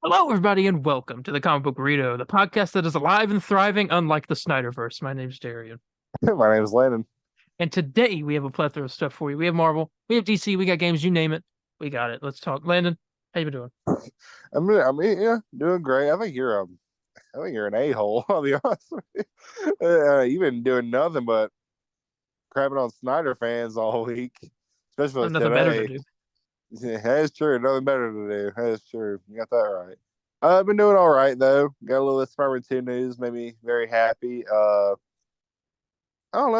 Hello, everybody, and welcome to the Comic Book Burrito, the podcast that is alive and thriving, unlike the Snyderverse. My name's Darien, My name is Landon. and today we have a plethora of stuff for you. We have Marvel, we have DC, we got games, you name it, we got it. Let's talk. Landon, how you been doing? Yeah, doing great. I think you're an a-hole. I'll be honest with you. You've been doing nothing but crapping on Snyder fans all week, especially Nothing better to today. do. Yeah, that is true. Nothing better to do. That is true. You got that right. I've been doing all right though. Got a little Spider-Man 2 news, made me very happy. I don't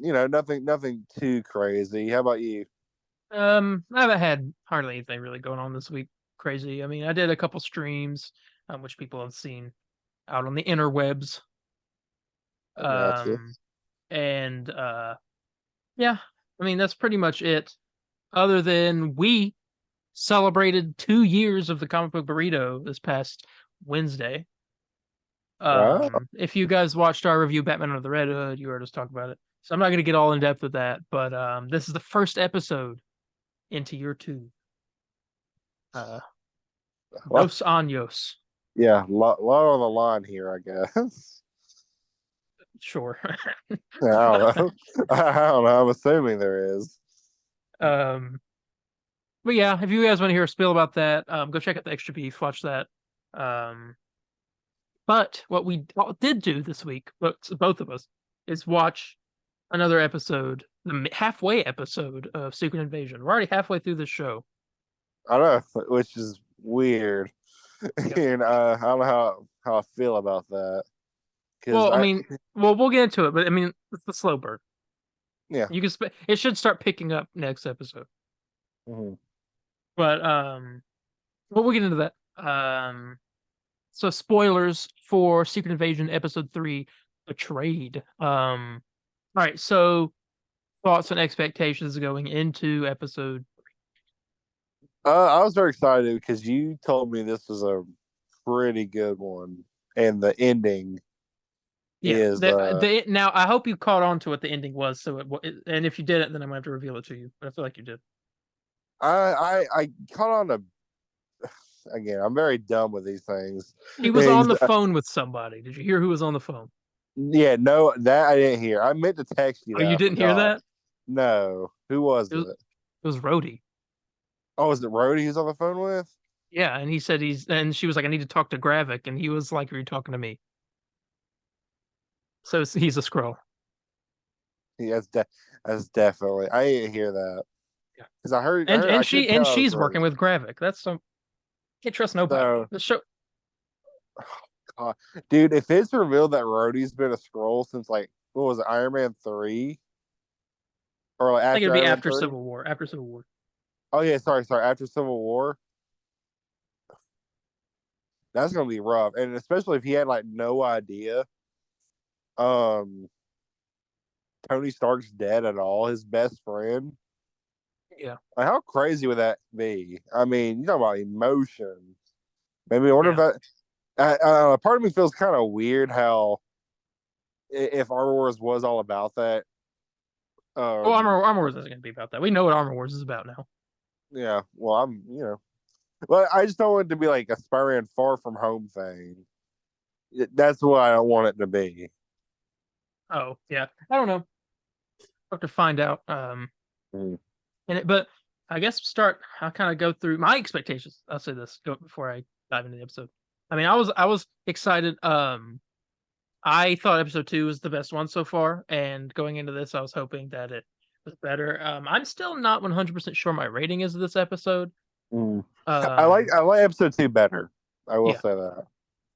know. Nothing too crazy. How about you? I haven't had hardly anything really going on this week. Crazy. I mean, I did a couple streams, which people have seen out on the interwebs. I got you. Um, and yeah, I mean that's pretty much it. Other than we celebrated 2 years of the comic book burrito this past Wednesday. Wow. If you guys watched our review Batman Under the Red Hood, you heard us talk about it. So I'm not gonna get all in depth with that, but this is the first episode into year two. Uh Well, Dos Años. yeah, lot on the line here, I guess. Sure. I don't know. I don't know. I'm assuming there is. um but yeah, if you guys want to hear a spiel about that, go check out the extra beef, watch that. Um but what we did do this week, but both of us, is watch another episode, the halfway episode of Secret Invasion. We're already halfway through the show. I don't know, which is weird. Yep. And I don't know how I feel about that because Well, I mean, we'll get into it, but I mean, it's the slow burn. yeah. You can it should start picking up next episode. Mhm. But we'll get into that. So spoilers for Secret Invasion episode 3, Betrayed. All right, so thoughts and expectations going into episode. I was very excited because you told me this was a pretty good one, and the ending Yeah, is now I hope you caught on to what the ending was. And if you didn't, then I'm gonna have to reveal it to you. But I feel like you did. I caught on to again. I'm very dumb with these things. He was on Things the phone with somebody. Did you hear who was on the phone? yeah, no, that I didn't hear. I meant to text you Oh, that. you I didn't hear forgot. that? No, who was It was it? it was Rhodey. Oh, was it Rhodey who's on the phone with? Yeah, and he said and she was like, I need to talk to Gravik, and he was like, are you talking to me? So he's a scroll. Yeah, that's definitely. I didn't hear that Yeah, because and I couldn't and tell it was she's working Rhodey. with Gravik. That's some can't trust nobody. So, The show. God, dude, if it's revealed that Rhodey's been a scroll since like what was it, Iron Man 3 or like I think it'd after be Iron Man after 3? Civil War. After Civil War. Oh yeah, sorry, after Civil War. That's gonna be rough, and especially if he had like no idea, um, Tony Stark's dead at all. His best friend. Yeah, Like, how crazy would that be? I mean, you talk about emotions. Maybe I wonder if yeah. that. Part of me feels kind of weird how if Armor Wars was all about that. Well, Um, Armor Wars isn't going to be about that. We know what Armor Wars is about now. yeah. Well, but I just don't want it to be like a Spider-Man Far From Home thing. That's what I don't want it to be. Oh, yeah. I don't know. Have to find out. Mm. But I guess I'll kind of go through my expectations. I'll say this before I dive into the episode. I mean, I was excited. I thought episode 2 was the best one so far, and going into this, I was hoping that it was better. I'm still not 100% sure my rating is of this episode. Mm. Um, I like episode 2 better. I will yeah, say that.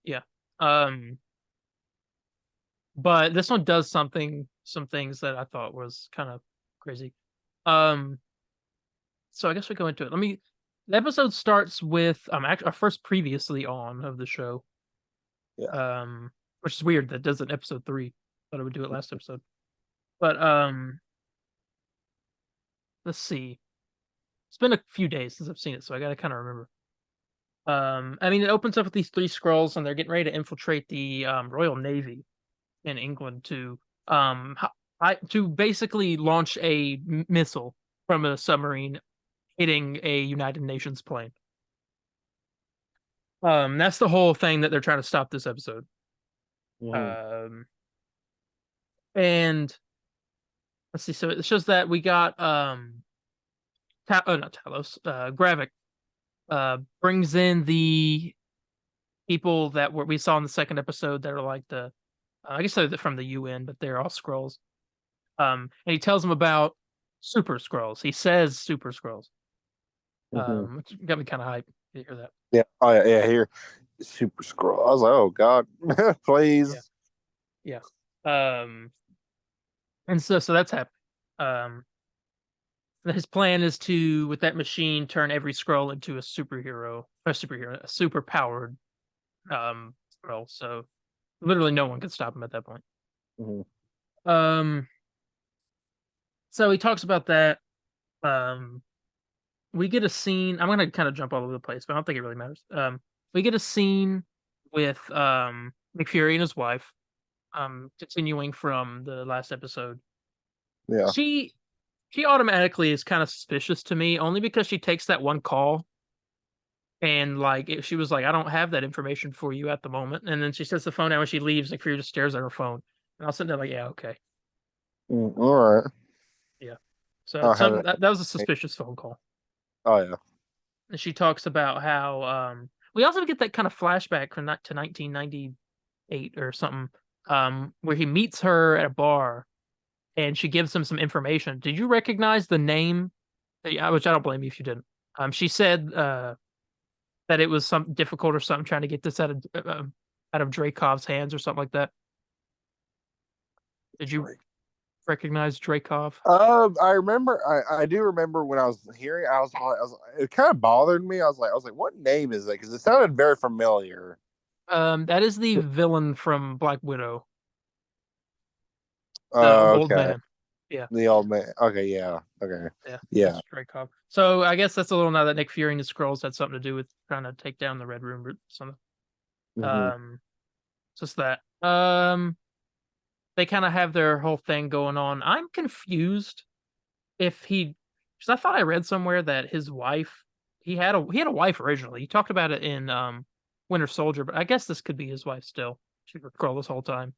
yeah. Um, but this one does some things that I thought was kind of crazy. Um, so I guess we go into it. The episode starts with actually our first previously on of the show. Yeah. Which is weird that does it episode 3. Thought I would do it last episode. But let's see. It's been a few days since I've seen it, so I gotta kind of remember. I mean, it opens up with these three scrolls, and they're getting ready to infiltrate the Royal Navy in England to basically launch a missile from a submarine hitting a United Nations plane. That's the whole thing that they're trying to stop this episode. Mhm. Um, and let's see. So it shows that we got not Talos, Gravik brings in the people that we saw in the second episode that are like the I guess they're from the UN, but they're all scrolls. And he tells them about super scrolls. He says super scrolls. Mhm. Which got me kind of hyped to hear that. Yeah. Oh yeah. Yeah. Here, Super Scroll. I was like, oh God, Yeah, please. yeah. Um, and so that's happening. Um, his plan is to, with that machine, turn every scroll into a superhero, a super powered scroll. So literally no one can stop him at that point. Mhm. Um, so he talks about that. Um, we get a scene. I'm gonna kind of jump all over the place, but I don't think it really matters. We get a scene with McFury and his wife. Continuing from the last episode, Yeah. she she automatically is kind of suspicious to me, only because she takes that one call and like she was like, "I don't have that information for you at the moment," and then she sets the phone down when she leaves. McFury just stares at her phone, and I was sitting there like, "Yeah, okay, All right. yeah." So I'll have some it. that was a suspicious phone call. Oh yeah. And she talks about how we also get that kind of flashback from to 1998 or something, where he meets her at a bar and she gives him some information. Did you recognize the name? Yeah, which I don't blame you if you didn't. She said that it was something difficult or something trying to get this out of Dreykov's hands or something like that. Did you recognize Dreykov? I remember. I do remember when I was hearing. It kind of bothered me. I was like, what name is that? Because it sounded very familiar. That is the villain from Black Widow, the old Okay. man. Yeah. The old man. Okay. Yeah. Okay. Yeah, Yeah. that's Dreykov. So I guess that's a little now that Nick Fury and the Skrulls had something to do with trying to take down the Red Room or something. Hmm. Um, just that. They kind of have their whole thing going on. I'm confused if he, because I thought I read somewhere that his wife, he had a wife originally. He talked about it in Winter Soldier, but I guess this could be his wife still. She was a Skrull this whole time.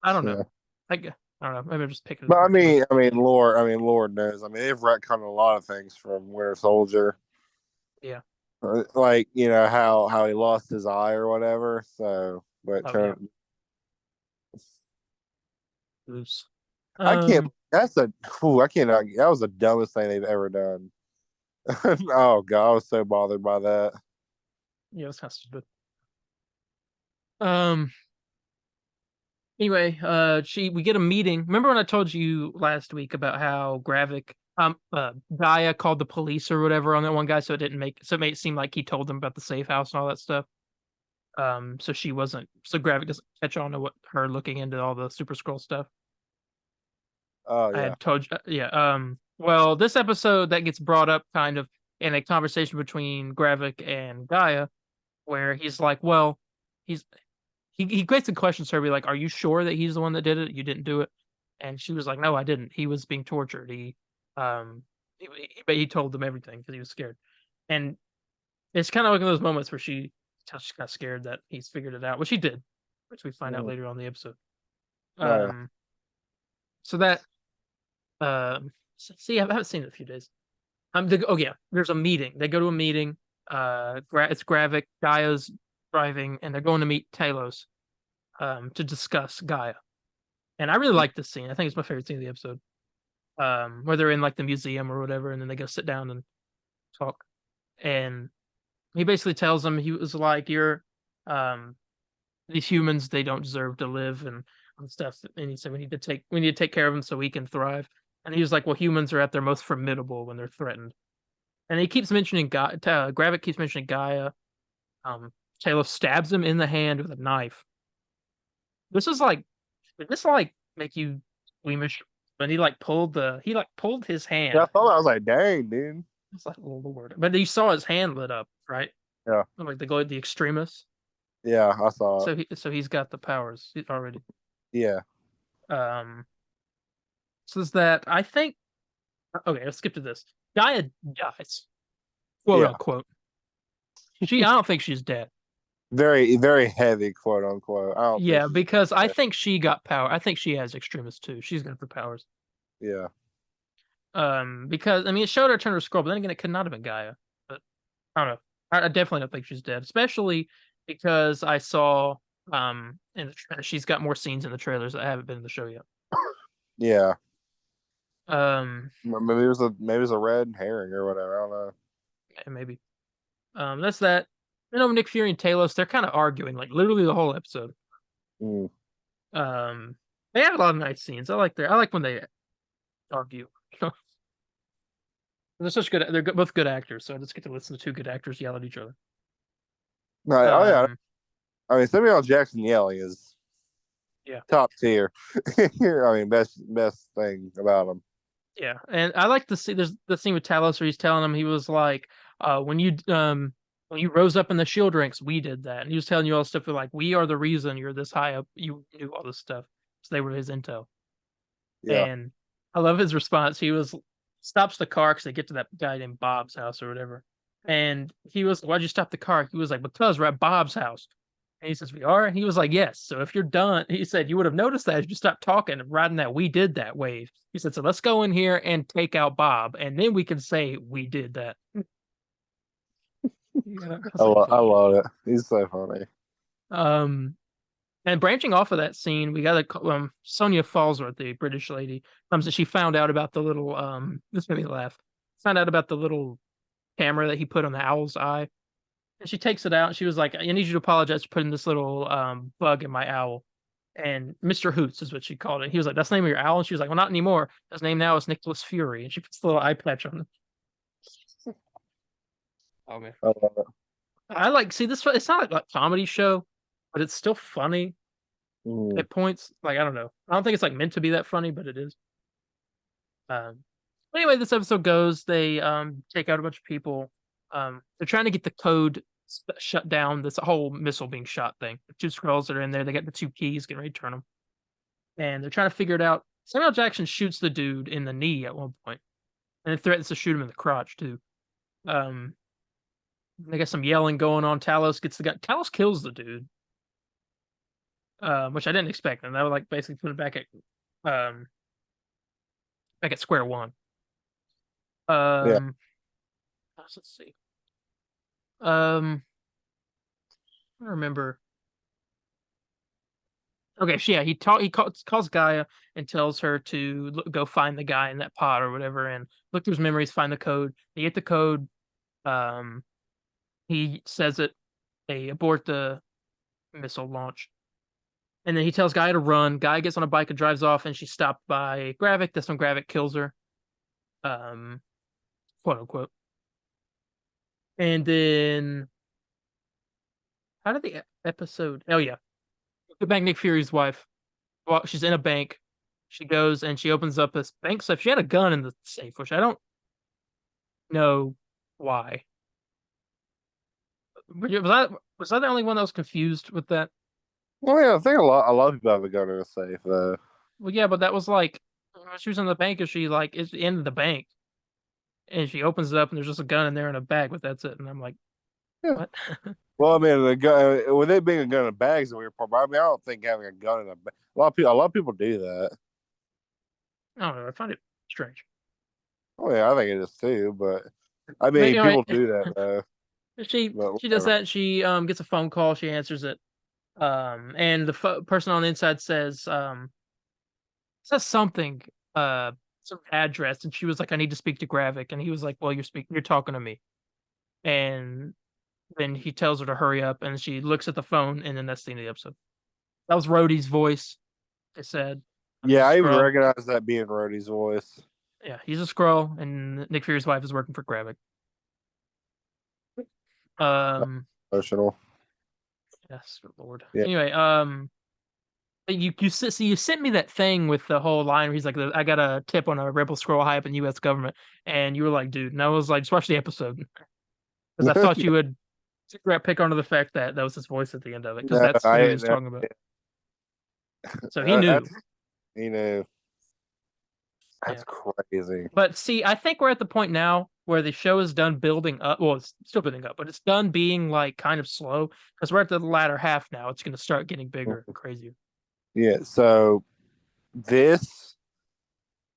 I don't know. Yeah. I don't know. Maybe I'm just picking But apart too much. Lord knows. I mean, they've retconned a lot of things from Winter Soldier. Yeah. Like how he lost his eye or whatever. So, but Oh yeah. turn. Loose. I can't. Um. That's a. Ooh, I can't. That was the dumbest thing they've ever done. Oh God, I was so bothered by that. Yeah, it's kind of stupid. Um. Anyway, we get a meeting. Remember when I told you last week about how Gravik, Gaia called the police or whatever on that one guy, so it made it seem like he told them about the safe house and all that stuff. So Gravik doesn't catch on to what her looking into all the Super Scroll stuff. Oh I yeah. had told you, yeah. Well, this episode that gets brought up kind of in a conversation between Gravik and Gaia, where he's like, well, he's he basically questions her, be like, "Are you sure that he's the one that did it? You didn't do it?" And she was like, "No, I didn't. He was being tortured. Um, but he told them everything because he was scared." And it's kind of like one of those moments where she's kind of scared that he's figured it out, which he did, which we find out Mhm. later on in the episode. Oh yeah. Um, so that see, I haven't seen it in a few days. Oh yeah, there's a meeting. They go to a meeting. It's Gravik, Gaia's driving, and they're going to meet Talos to discuss Gaia. And I really like this scene. I think it's my favorite scene of the episode. Where they're in like the museum or whatever, and then they go sit down and talk. And he basically tells them, he was like, "You're these humans, they don't deserve to live," and stuff. And he said, we need to take care of them so we can thrive." And he was like, "Well, humans are at their most formidable when they're threatened." And he keeps mentioning Gaia. Gravik keeps mentioning Gaia. Um, Talos stabs him in the hand with a knife. This is like, did this like make you squeamish when he like pulled his Yeah, I hand. thought I was like, dang, dude. It's like, oh Lord. But you saw his hand lit up, right? Yeah. Like the extremist. Yeah, I saw it. So he's got the powers already. Yeah. Um so is that I think okay, let's skip to this. Gaia dies, quote Yeah. unquote. I don't think she's dead. Very, very heavy, quote unquote. I don't think Yeah, she's because I dead. think she got power. I think she has extremis too. She's got the powers. Yeah. Because I mean, it showed her turn to a scroll, but then again, it could not have been Gaia. But I don't know. I definitely don't think she's dead, especially because I saw she's got more scenes in the trailers that haven't been in the show yet. Yeah. Um, Maybe it was a red herring or whatever. I don't know. maybe. That's that. Nick Fury and Talos, they're kind of arguing like literally the whole episode. Mm. Um, they have a lot of nice scenes. I like when they argue. They're such good. They're both good actors, so I just get to listen to two good actors yell at each other. Right. Oh yeah. Um, I mean, Samuel L. Jackson yelling is yeah, top tier. I mean, best thing about him. yeah, and I like to see there's the scene with Talos where he's telling him he was like, when you rose up in the shield ranks, we did that, and he was telling you all stuff like we are the reason you're this high up. You knew all this stuff, so they were his intel. Yeah. And I love his response. He was stops the car because they get to that guy named Bob's house or whatever. And he was, why'd you stop the car? He was like, because we're at Bob's house. And he says, we are? And he was like, yes. So if you're done, he said, you would have noticed that if you stopped talking and riding that we did that wave. He said, so let's go in here and take out Bob. And then we can say we did that. Yeah, I love it. He's so funny. um, and branching off of that scene, we got Sonia Fallsworth, the British lady, comes and she found out about the little this made me laugh. Found out about the little camera that he put on the owl's eye. And she takes it out and she was like, I need you to apologize for putting this little bug in my owl. And Mr. Hoots is what she called it. He was like, that's the name of your owl? And she was like, well, not anymore. His name now is Nicholas Fury. And she puts the little eye patch on it. Oh man. I love it. I like see this it's not like a comedy show, but it's still funny Mm. at points. Like, I don't know. I don't think it's like meant to be that funny, but it is. Um anyway, this episode goes, they take out a bunch of people. They're trying to get the code shut down, this whole missile being shot thing. The two scrolls that are in there, they got the two keys, getting ready to turn them. And they're trying to figure it out. Samuel Jackson shoots the dude in the knee at one point, and it threatens to shoot him in the crotch too. Um they got some yelling going on. Talos gets the gun. Talos kills the dude. Which I didn't expect, and that would like basically put it um back at square one. Yeah. Let's see. Um, I remember. Okay, so yeah, calls Gaia and tells her to go find the guy in that pod or whatever, and look through his memories, find the code. They get the code. Um, he says it. They abort the missile launch, and then he tells Gaia to run. Gaia gets on a bike and drives off, and she's stopped by Gravik. That's when Gravik kills her. Um, quote unquote. And then, how did the episode? Oh yeah, the back Nick Fury's wife. Well, she's in a bank. She goes and she opens up this bank safe. She had a gun in the safe, which I don't know why. Was I the only one that was confused with that? Well, yeah, I think a lot of people have a gun in a safe though. Well, yeah, but that was like she was in the bank and she like is in the bank and she opens it up and there's just a gun in there in a bag, but that's it. And I'm like, Yeah. what? Well, I mean, the gun with it being a gun in a bag is a weird part. But I mean, I don't think having a gun in a bag. A lot of people do that. I don't know. I find it strange. Oh yeah, I think it is too. But I But mean, anyway, people do that though. But she does whatever. that. She gets a phone call. She answers it. And the person on the inside says something, some address, and she was like, "I need to speak to Gravik," and he was like, "Well, you're talking to me." And then he tells her to hurry up, and she looks at the phone, and then that's the end of the episode. That was Rhodey's voice. They said, Yeah, he's a I even Skrull. recognize that being Rhodey's voice. Yeah, he's a Skrull, and Nick Fury's wife is working for Gravik. Um, Emotional. yes, good lord. Yeah. Anyway, you sent me that thing with the whole line where he's like, I got a tip on a rebel scroll high up in the U.S. government, and you were like, dude, and I was like, just watch the episode because I thought you would pick onto the fact that that was his voice at the end of it because No, that's who he was talking about. So he I, knew. you know, Yeah. That's crazy. But see, I think we're at the point now where the show is done building up. Well, it's still building up, but it's done being like kind of slow because we're at the latter half now. It's going to start getting bigger and crazier. Yeah. So this,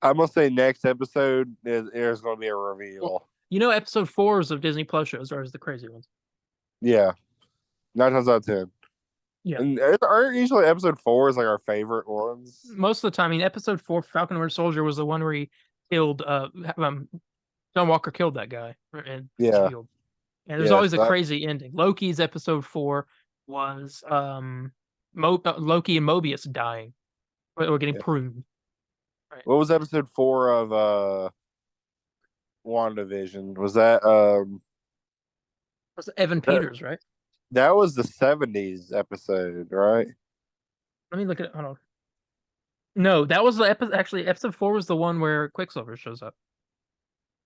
I'm gonna say next episode there's gonna be a Well, reveal. episode fours of Disney Plus shows are the crazy ones. Yeah, 9 times out of 10. Yeah. And aren't usually episode four is like our favorite ones? Most of the time, I mean, episode four, Falcon and Winter Soldier was the one where he killed, John Walker killed that guy in Yeah. Shield. And there's Yes. always a crazy ending. Loki's episode four was Loki and Mobius dying or getting Yeah. pruned. Right. What was episode four of WandaVision? Was that Was Evan that, Peters, right? that was the 70s episode, right? Let me look at it. Hold on. No, that was the episode. Actually, episode four was the one where Quicksilver shows up.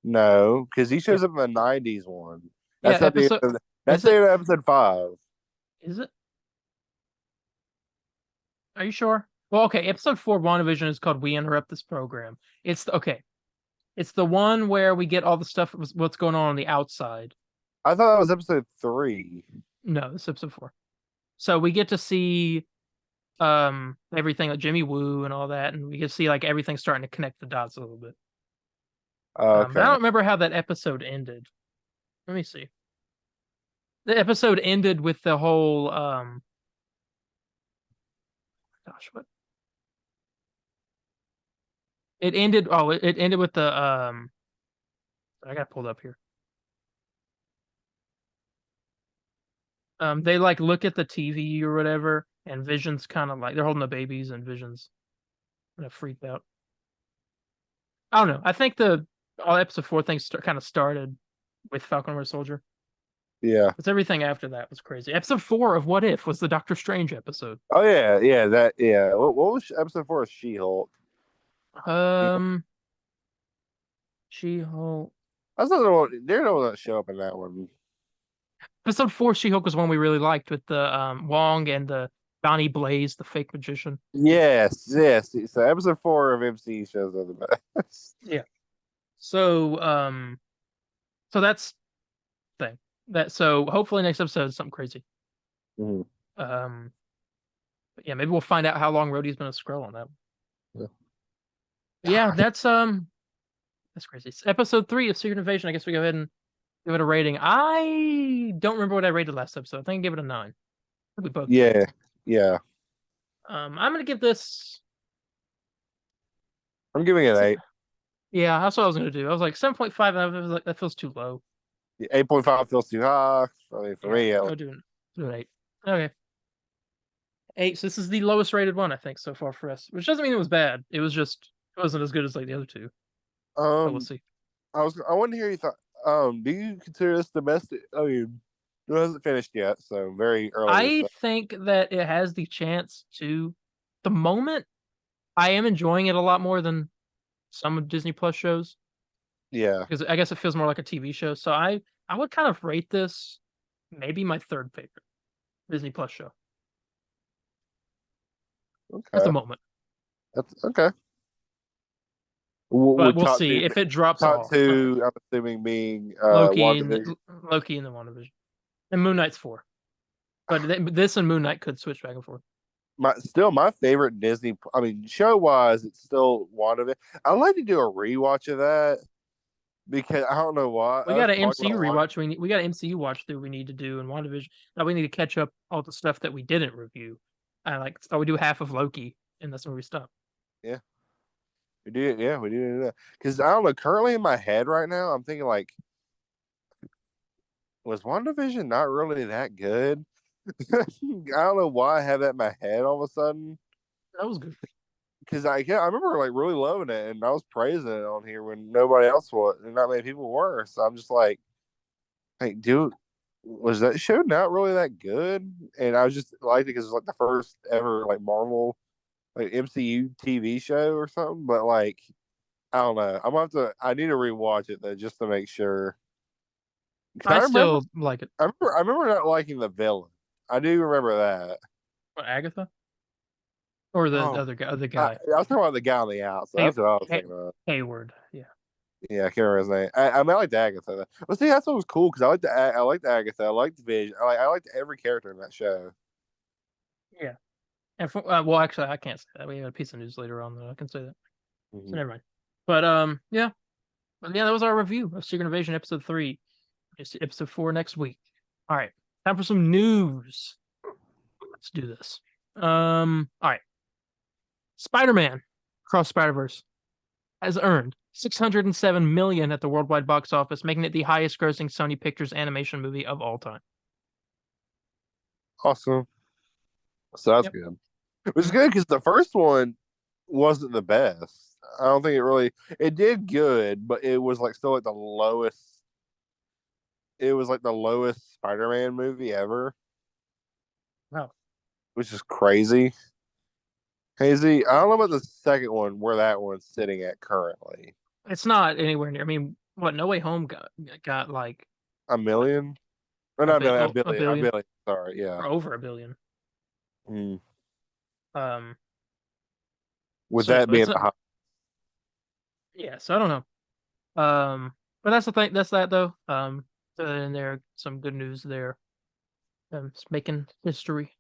No, because he Yeah, shows up in the 90s one. yeah. That's at the end Episode of that's is the it? end of episode five. Is it? Are you sure? Well, okay. Episode four, WandaVision is called "We Interrupt This Program." Okay. It's the one where we get all the stuff. What's going on the outside. I thought that was episode three. No, it's episode four. So we get to see everything like Jimmy Woo and all that, and we get to see like everything starting to connect the dots a little bit. But I Okay. don't remember how that episode ended. Let me see. The episode ended with the whole gosh, what? It ended. Oh, it ended with the I got pulled up here. They like look at the TV or whatever, and Vision's kind of like they're holding the babies, and Vision's kind of freaked out. I don't know. I think the all episode four things kind of started with Falcon and Winter Soldier. Yeah. Because everything after that was crazy. Episode four of What If was the Doctor Strange episode. Oh yeah, yeah, that yeah. What was episode four of She-Hulk? Um, She-Hulk. I thought they're the one that show up in that one. Episode four, She-Hulk was one we really liked with the Wong and the Johnny Blaze, the fake magician. Yes, yes. So episode four of MC shows are the best. Yeah. So so that's the thing. So hopefully next episode is something crazy. Mhm. But yeah, maybe we'll find out how long Rhodey's been a Skrull on that. Yeah. Yeah, that's crazy. It's episode 3 of Secret Invasion. I guess we go ahead and give it a rating. I don't remember what I rated last episode. I think I gave it a 9. We both did. Yeah, yeah. I'm gonna give this. I'm giving it 8. Yeah, that's what I was gonna do. I was like 7.5, and I was like, that feels too low. 8.5 feels too high. I mean, for me, I'll do an 8. Okay, 8. So this is the lowest rated one I think so far for us, which doesn't mean it was bad. It was just it wasn't as good as like the other two. But we'll see. I want to hear you thought. Do you consider this domestic? I mean, it hasn't finished yet, so very early. I think that it has the chance to. The moment, I am enjoying it a lot more than some of Disney Plus shows Yeah. because I guess it feels more like a TV show. So I would kind of rate this maybe my third favorite Disney Plus show at the Okay. moment. That's okay. But we'll Top see two. if it drops Top off. two. I'm assuming being Loki and WandaVision. Loki and the WandaVision, and Moon Knight's 4. But this and Moon Knight could switch back and forth. My favorite Disney. I mean, show wise, it's still WandaVision. I'd like to do a rewatch of that because I don't know why. We got an MCU rewatch. We got an MCU watch through we need to do in WandaVision. Now we need to catch up all the stuff that we didn't review. We do half of Loki, and that's where we stop. Yeah, we do. Yeah, we do that because I don't know. Currently in my head right now, I'm thinking like, was WandaVision not really that good? I don't know why I have that in my head all of a sudden. That was good. Because I remember like really loving it, and I was praising it on here when nobody else was, and not many people were. So I'm just like, hey, dude, was that show not really that good? And I was just liked it because it was like the first ever like Marvel like MCU TV show or something. But like, I don't know. I need to rewatch it though just to make sure. I still like it. I remember not liking the villain. I do remember that. What, Agatha? or the Oh, other guy, other I guy, was talking about the guy on the outside. Hay, That's what I was Hay, thinking about. Hayward. Yeah, Yeah, I can't remember his name. I mean, I like the Agatha. Though. Well, see, that's what was cool because I like the Agatha. I like the Vision. I liked every character in that show. yeah. And well, actually, I can't say that. We have a piece of news later on that I can say that. So Mhm. never mind. But yeah. But yeah, that was our review of Secret Invasion episode 3. It's episode 4 next week. All right, time for some news. Let's do this. All right. Spider-Man Across Spider-Verse has earned 607 million at the worldwide box office, making it the highest grossing Sony Pictures animation movie of all time. Awesome. So that's Yep. good. Which is good because the first one wasn't the best. I don't think it really. It did good, but it was like still like the lowest. It was like the lowest Spider-Man movie ever, Wow. which is crazy. Hazy, I don't know about the second one where that one's sitting at currently. It's not anywhere near. I mean, what No Way Home got like A what, million? Or not a million, a a billion billion. Sorry, yeah. or over a billion. Mm. Um. With So yeah, that but being it's the a, high. yeah. So I don't know. But that's the thing. That's that though. And there some good news there. It's making history.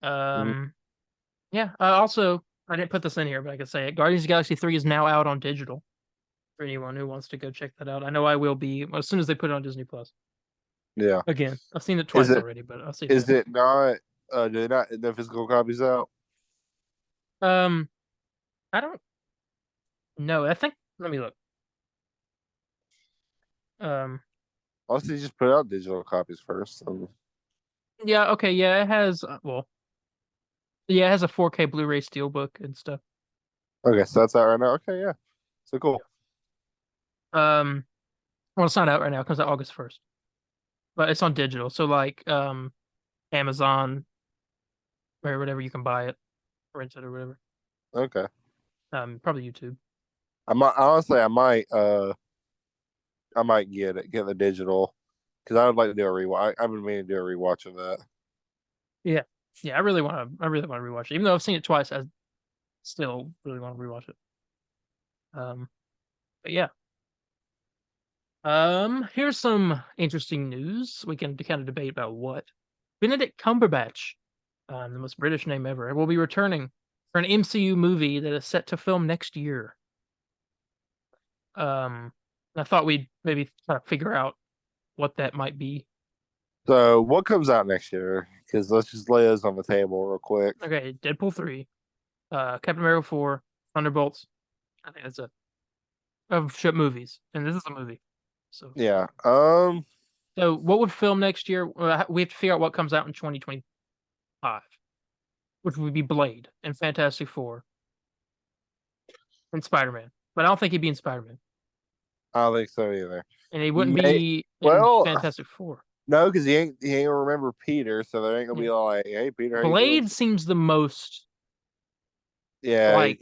Mhm. Um. Yeah. Also, I didn't put this in here, but I can say it. Guardians of the Galaxy 3 is now out on digital for anyone who wants to go check that out. I know I will be as soon as they put it on Disney Plus. Yeah. Again, I've seen it Is twice it already, but I'll see it is again. it not do they not the physical copies out? Um, I don't know. I think let me look. Um, Also, you just put out digital copies first. yeah, okay, yeah, it has well, yeah, it has a 4K Blu-ray Steelbook and stuff. Okay, so that's out right now. Okay, yeah. So cool. Um, well, it's not out right now. It comes out August 1st, but it's on digital. So like Amazon or whatever you can buy it, rent it or whatever. Okay. Probably YouTube. I might honestly I might get the digital because I would like to do a rewatch. I've been meaning to do a rewatch of that. Yeah, yeah, I really want to rewatch it. Even though I've seen it twice, I still really want to rewatch it. But yeah. Here's some interesting news. We can kind of debate about what Benedict Cumberbatch, the most British name ever, will be returning for an MCU movie that is set to film next year. Um, I thought we'd maybe try to figure out what that might be. So what comes out next year? Because let's just lay those on the table real quick. Okay, Deadpool 3, Captain America 4, Thunderbolts. I think that's it. Of ship movies, and this is a movie. So, Yeah. so what would film next year? We have to figure out what comes out in 2025, which would be Blade and Fantastic Four and Spider Man. But I don't think he'd be in Spider Man, I don't think so either. and he wouldn't May be in well, Fantastic Four. no, because he ain't remember Peter, so there ain't gonna Yeah. be like, hey Peter, how you doing? Blade seems the most Yeah, like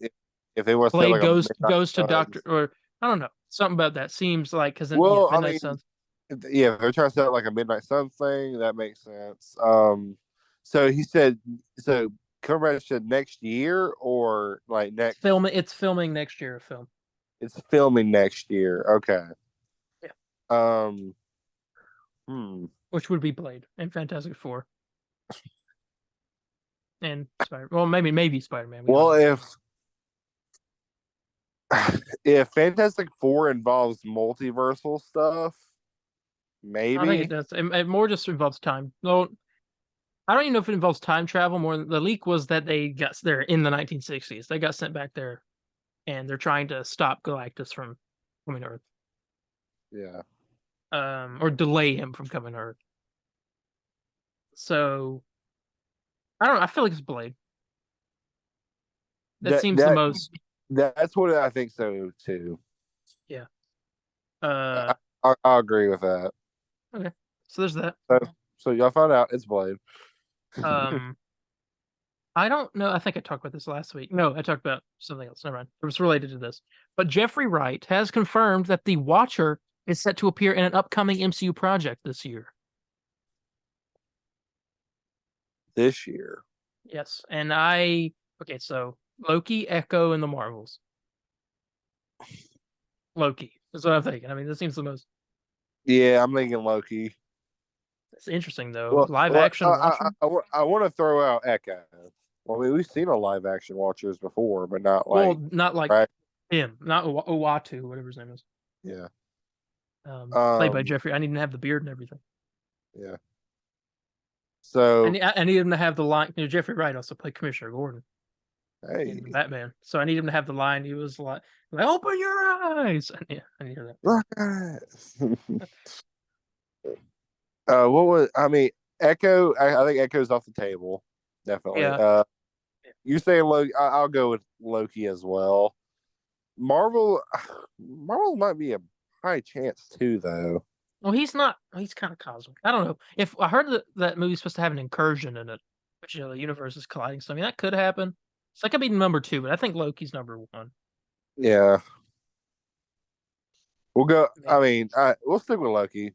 if they want to say Blade like a Midnight goes to Doctor Suns. or I don't know something about that seems like because yeah, Well, I Midnight mean, Suns. yeah, if they're trying to set like a Midnight Suns thing, that makes sense. So he said, so Cumberbatch said next year or like next. It's filming next year. A film. It's filming next year. Okay. Yeah, Um. Hmm. which would be Blade and Fantastic Four and Spider. Well, maybe Spider Man. We don't Well, know. if Fantastic Four involves multiversal stuff, I think it maybe. does. It more just involves time. No, I don't even know if it involves time travel. More, the leak was that they're in the 1960s. They got sent back there, and they're trying to stop Galactus from coming to Earth, Yeah. or delay him from coming to Earth. So I don't know. I feel like it's Blade. That That seems the that most. that's what I think so too. Yeah. I, Uh. I agree with that. Okay. So there's that. So, so y'all found out it's Blade. Um. I don't know. I think I talked about this last week. No, I talked about something else. Never mind. It was related to this. But Jeffrey Wright has confirmed that the Watcher is set to appear in an upcoming MCU project this year. This year. Yes, and okay, so Loki, Echo, and the Marvels. Loki. That's what I'm thinking. I mean, this seems the most. Yeah, I'm thinking Loki. It's interesting though. Well, Live well action Watcher. I want to throw out Echo. Well, I mean, we've seen a live action Watchers before, but not Well, like not like right. him, not Uatu, whatever his name is. Yeah. Played by Um. Jeffrey. I need him to have the beard and everything. Yeah. So I need him to have the line. Jeffrey Wright also played Commissioner Gordon hey, in Batman, so I need him to have the line. He was like "Open your eyes." Yeah, I need to hear that. look at it. What was I mean? Echo. I think Echo's off the table. Definitely. Yeah. You're saying Loki? I'll go with Loki as well. Marvel. Marvel might be a high chance too, though. Well, he's not. He's kind of cosmic. I don't know. If I heard that movie's supposed to have an incursion in it, which the universe is colliding. So I mean, that could happen. So that could be number two, but I think Loki's number one. Yeah. We'll go. I mean, We'll stick with Loki.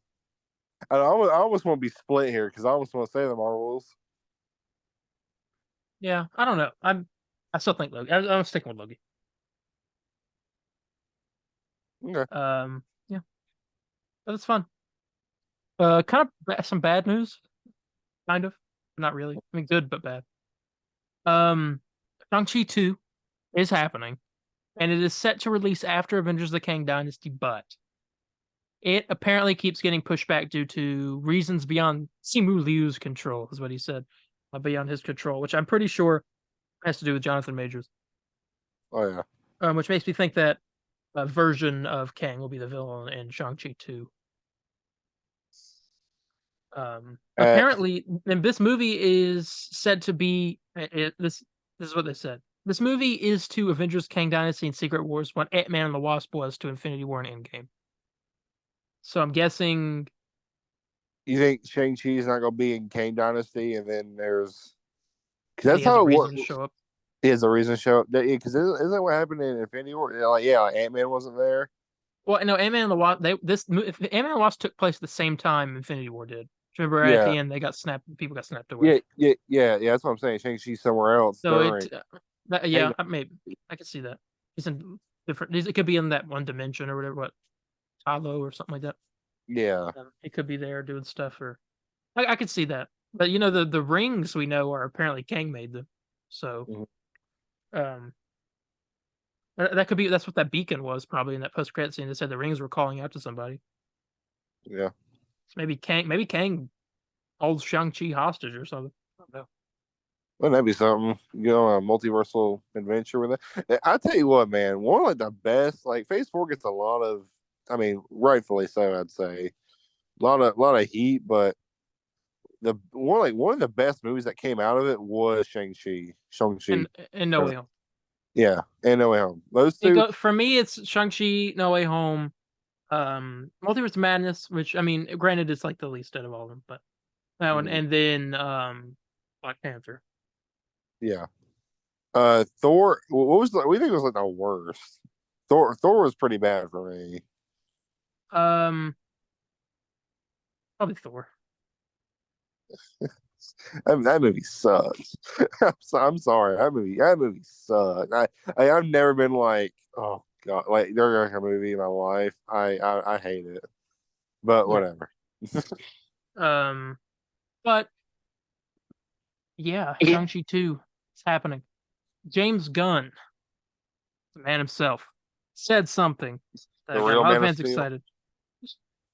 I almost want to be split here because I almost want to say the Marvels. yeah, I don't know. I still think Loki. I'm sticking with Loki. Okay. Yeah, but it's fun. Kind of some bad news, kind of. Not really. I mean, good but bad. Um, Shang-Chi 2 is happening, and it is set to release after Avengers: The Kang Dynasty, but it apparently keeps getting pushed back due to reasons beyond Simu Liu's control, is what he said. Beyond his control, which I'm pretty sure has to do with Jonathan Majors. Oh yeah. Which makes me think that a version of Kang will be the villain in Shang-Chi 2. Uh, Apparently, and this movie is said to be this is what they said. This movie is to Avengers: Kang Dynasty and Secret Wars what Ant-Man and the Wasp was to Infinity War and Endgame. So I'm guessing you think Shang Chi's not gonna be in Kang Dynasty, and then there's because that he that's has a how it reason works. to show up. He has a reason to show up. Because isn't that what happened in Infinity War? Like Ant Man wasn't there. Well, no, Ant-Man and the Wasp. If Ant-Man and the Wasp took place at the same time Infinity War did. Remember at Yeah, the end they got snapped. People got snapped away. yeah. That's what I'm saying. Shang Chi's somewhere else So during. Kang. yeah, maybe I could see that. He's in different. It could be in that one dimension or whatever. What Talo or something like that. Yeah. He could be there doing stuff, or I could see that. But the rings we know are apparently Kang made them. So Mhm. um, that could be that's what that beacon was probably in that post credit scene. They said the rings were calling out to somebody. Yeah. So maybe Kang holds Shang Chi hostage or something. I don't know. Wouldn't that be something? You know, a multiversal adventure with it. I tell you what, man, one of like the best. Like Phase Four gets a lot of, I mean, rightfully so, I'd say, lot of heat. But the one of the best movies that came out of it was Shang Chi. And No Way Home. Yeah, and No Way Home. Those two. For me, it's Shang Chi, No Way Home, Multiverse of Madness, which I mean, granted, it's like the least out of all of them, but that one, Mhm. and then Black Panther. Yeah. Thor. What was the? We think it was like the worst. Thor was pretty bad for me. Um, Probably Thor. That movie sucks. I'm sorry. That movie sucked. I've never been like, oh god, like there's like a movie in my life. I hate it. But Yeah. whatever. Um, but yeah, Yeah. Shang-Chi 2 is happening. James Gunn, the man himself, said something The that got a real lot of Man of fans Steel. excited.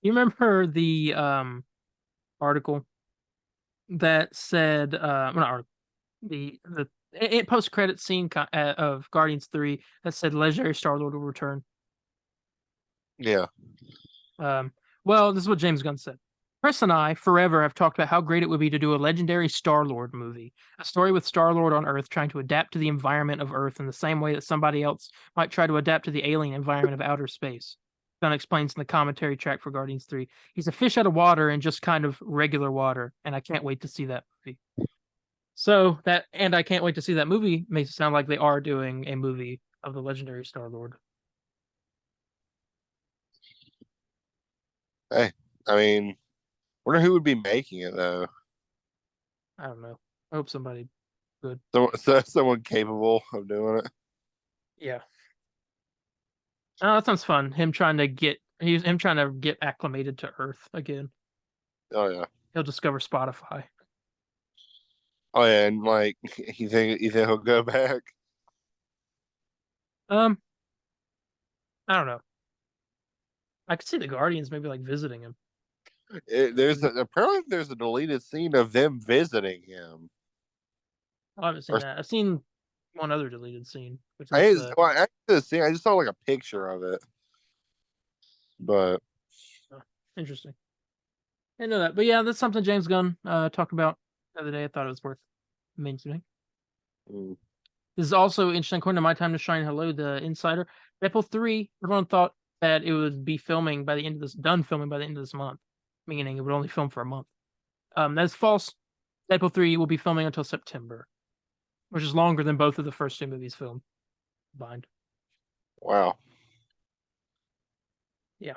You remember the article that said well, not article, the post credit scene of Guardians 3 that said legendary Star Lord will return. Yeah. Um, well, this is what James Gunn said. Chris and I forever have talked about how great it would be to do a legendary Star Lord movie, a story with Star Lord on Earth trying to adapt to the environment of Earth in the same way that somebody else might try to adapt to the alien environment of outer space. Gunn explains in the commentary track for Guardians 3. He's a fish out of water and just kind of regular water, and I can't wait to see that movie. And I can't wait to see that movie makes it sound like they are doing a movie of the legendary Star Lord. Hey, I mean, wonder who would be making it though. I don't know. I hope somebody. Good. So someone capable of doing it. Yeah. Oh, that sounds fun. Him trying to get acclimated to Earth again. Oh yeah. He'll discover Spotify. Oh yeah, and like you think he'll go back? Um, I don't know. I could see the Guardians maybe like visiting him. Apparently there's a deleted scene of them visiting him. I haven't seen Or that. I've seen one other deleted scene, which I is didn't, well, I didn't see. I just saw like a picture of it, but oh, interesting. I didn't know that, but yeah, that's something James Gunn talked about the other day. I thought it was worth mentioning. mm, This is also interesting. According to My Time to Shine, hello, the Insider. Deadpool 3, everyone thought that it would be done filming by the end of this month, meaning it would only film for a month. That's false. Deadpool 3 will be filming until September, which is longer than both of the first two movies filmed combined. wow. Yeah.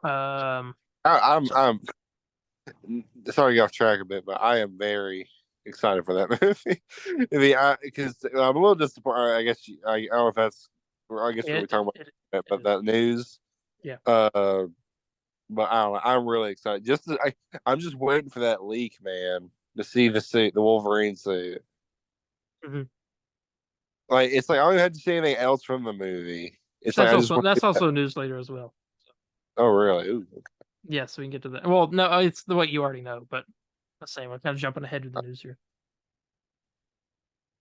Um, so I'm sorry to get off track a bit, but I am very excited for that movie. Because I'm a little disappointed. I guess I don't know if that's. I guess we're it, talking it, about it is. that news. Yeah. But I don't know. I'm really excited. I'm just waiting for that leak, man, to see the suit, the Wolverine suit. Mhm. Like it's like I don't have to see anything else from the movie. It's like That's I just also want. that's also news later as well. Oh really? Ooh. Yes, we can get to that. Well, no, it's the what you already know, but the same. We're kind of jumping ahead with the news here.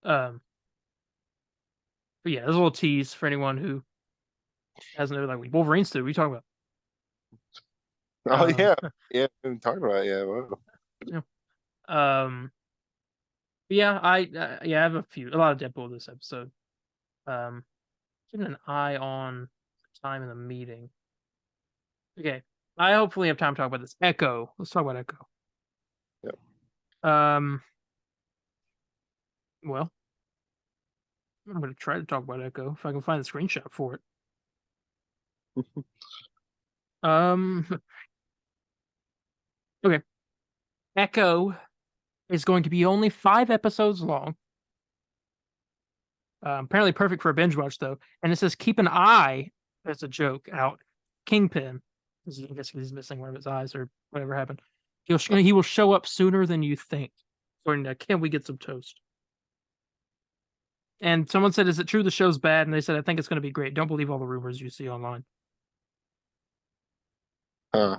Um, but yeah, there's a little tease for anyone who hasn't know like Wolverine's too. What are you talking Oh about? yeah, yeah. I'm talking about it, yeah. Wow. Yeah. Um, yeah, I have a lot of Deadpool this episode. Um, keeping an eye on the time in the meeting. Okay, I hopefully have time to talk about this. Echo. Let's talk about Echo. Yep. Um, well, I'm gonna try to talk about Echo if I can find the screenshot for it. Um, okay, Echo is going to be only 5 episodes long. Apparently perfect for a binge watch though. And it says keep an eye as a joke out. Kingpin, I guess he's missing one of his eyes or whatever happened. He will show up sooner than you think. According to Can We Get Some Toast? And someone said, "Is it true the show's bad?" And they said, "I think it's going to be great. Don't believe all the rumors you see online."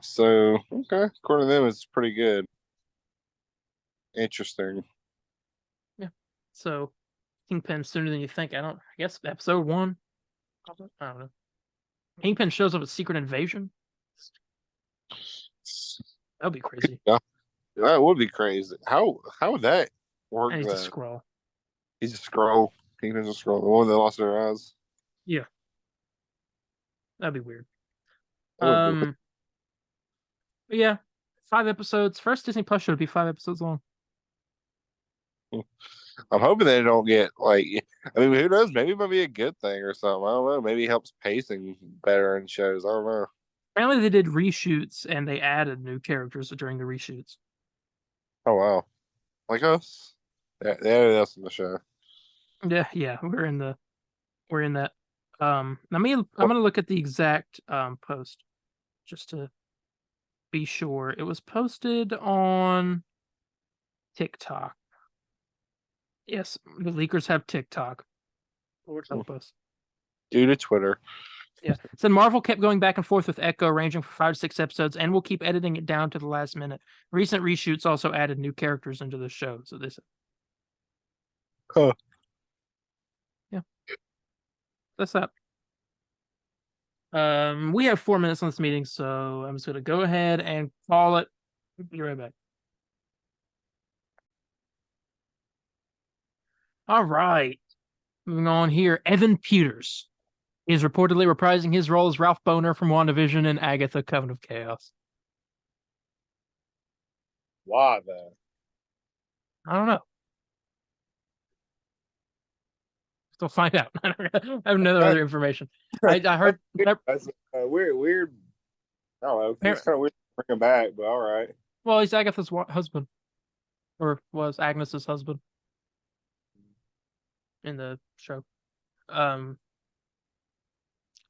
So okay, according to them, it's pretty good. Interesting. Yeah. So Kingpin sooner than you think. I guess episode 1. I don't know. Kingpin shows up at Secret Invasion. That'd be crazy. Yeah, that would be crazy. How would that work? And he's a That scroll. he's a scroll. Kingpin's a scroll. The one that lost their eyes. Yeah, that'd be weird. That would be. Um, but yeah, 5 episodes. First Disney Plus show to be 5 episodes long. I'm hoping they don't get like. I mean, who knows? Maybe it might be a good thing or something. I don't know. Maybe it helps pacing better in shows. I don't know. Apparently, they did reshoots and they added new characters during the reshoots. Oh wow, like us. Yeah, they added us in the show. Yeah, yeah, we're in that. I'm gonna look at the exact post just to be sure. It was posted on TikTok. Yes, the leakers have TikTok. Lord help us. Due to Twitter. Yeah. So Marvel kept going back and forth with Echo, ranging for 5 to 6 episodes, and will keep editing it down to the last minute. Recent reshoots also added new characters into the show. So this, Huh. yeah, that's that. We have 4 minutes on this meeting, so I'm just gonna go ahead and call it. Be right back. All right. Moving on here, Evan Peters is reportedly reprising his role as Ralph Boner from WandaVision and Agatha Coven of Chaos. Why though? I don't know. Still find out. I have no other information. I heard That's weird. Weird. I don't know. It's kind of weird to bring him back, but all right. well, he's Agatha's husband, or was Agnes's husband. in the show. Trying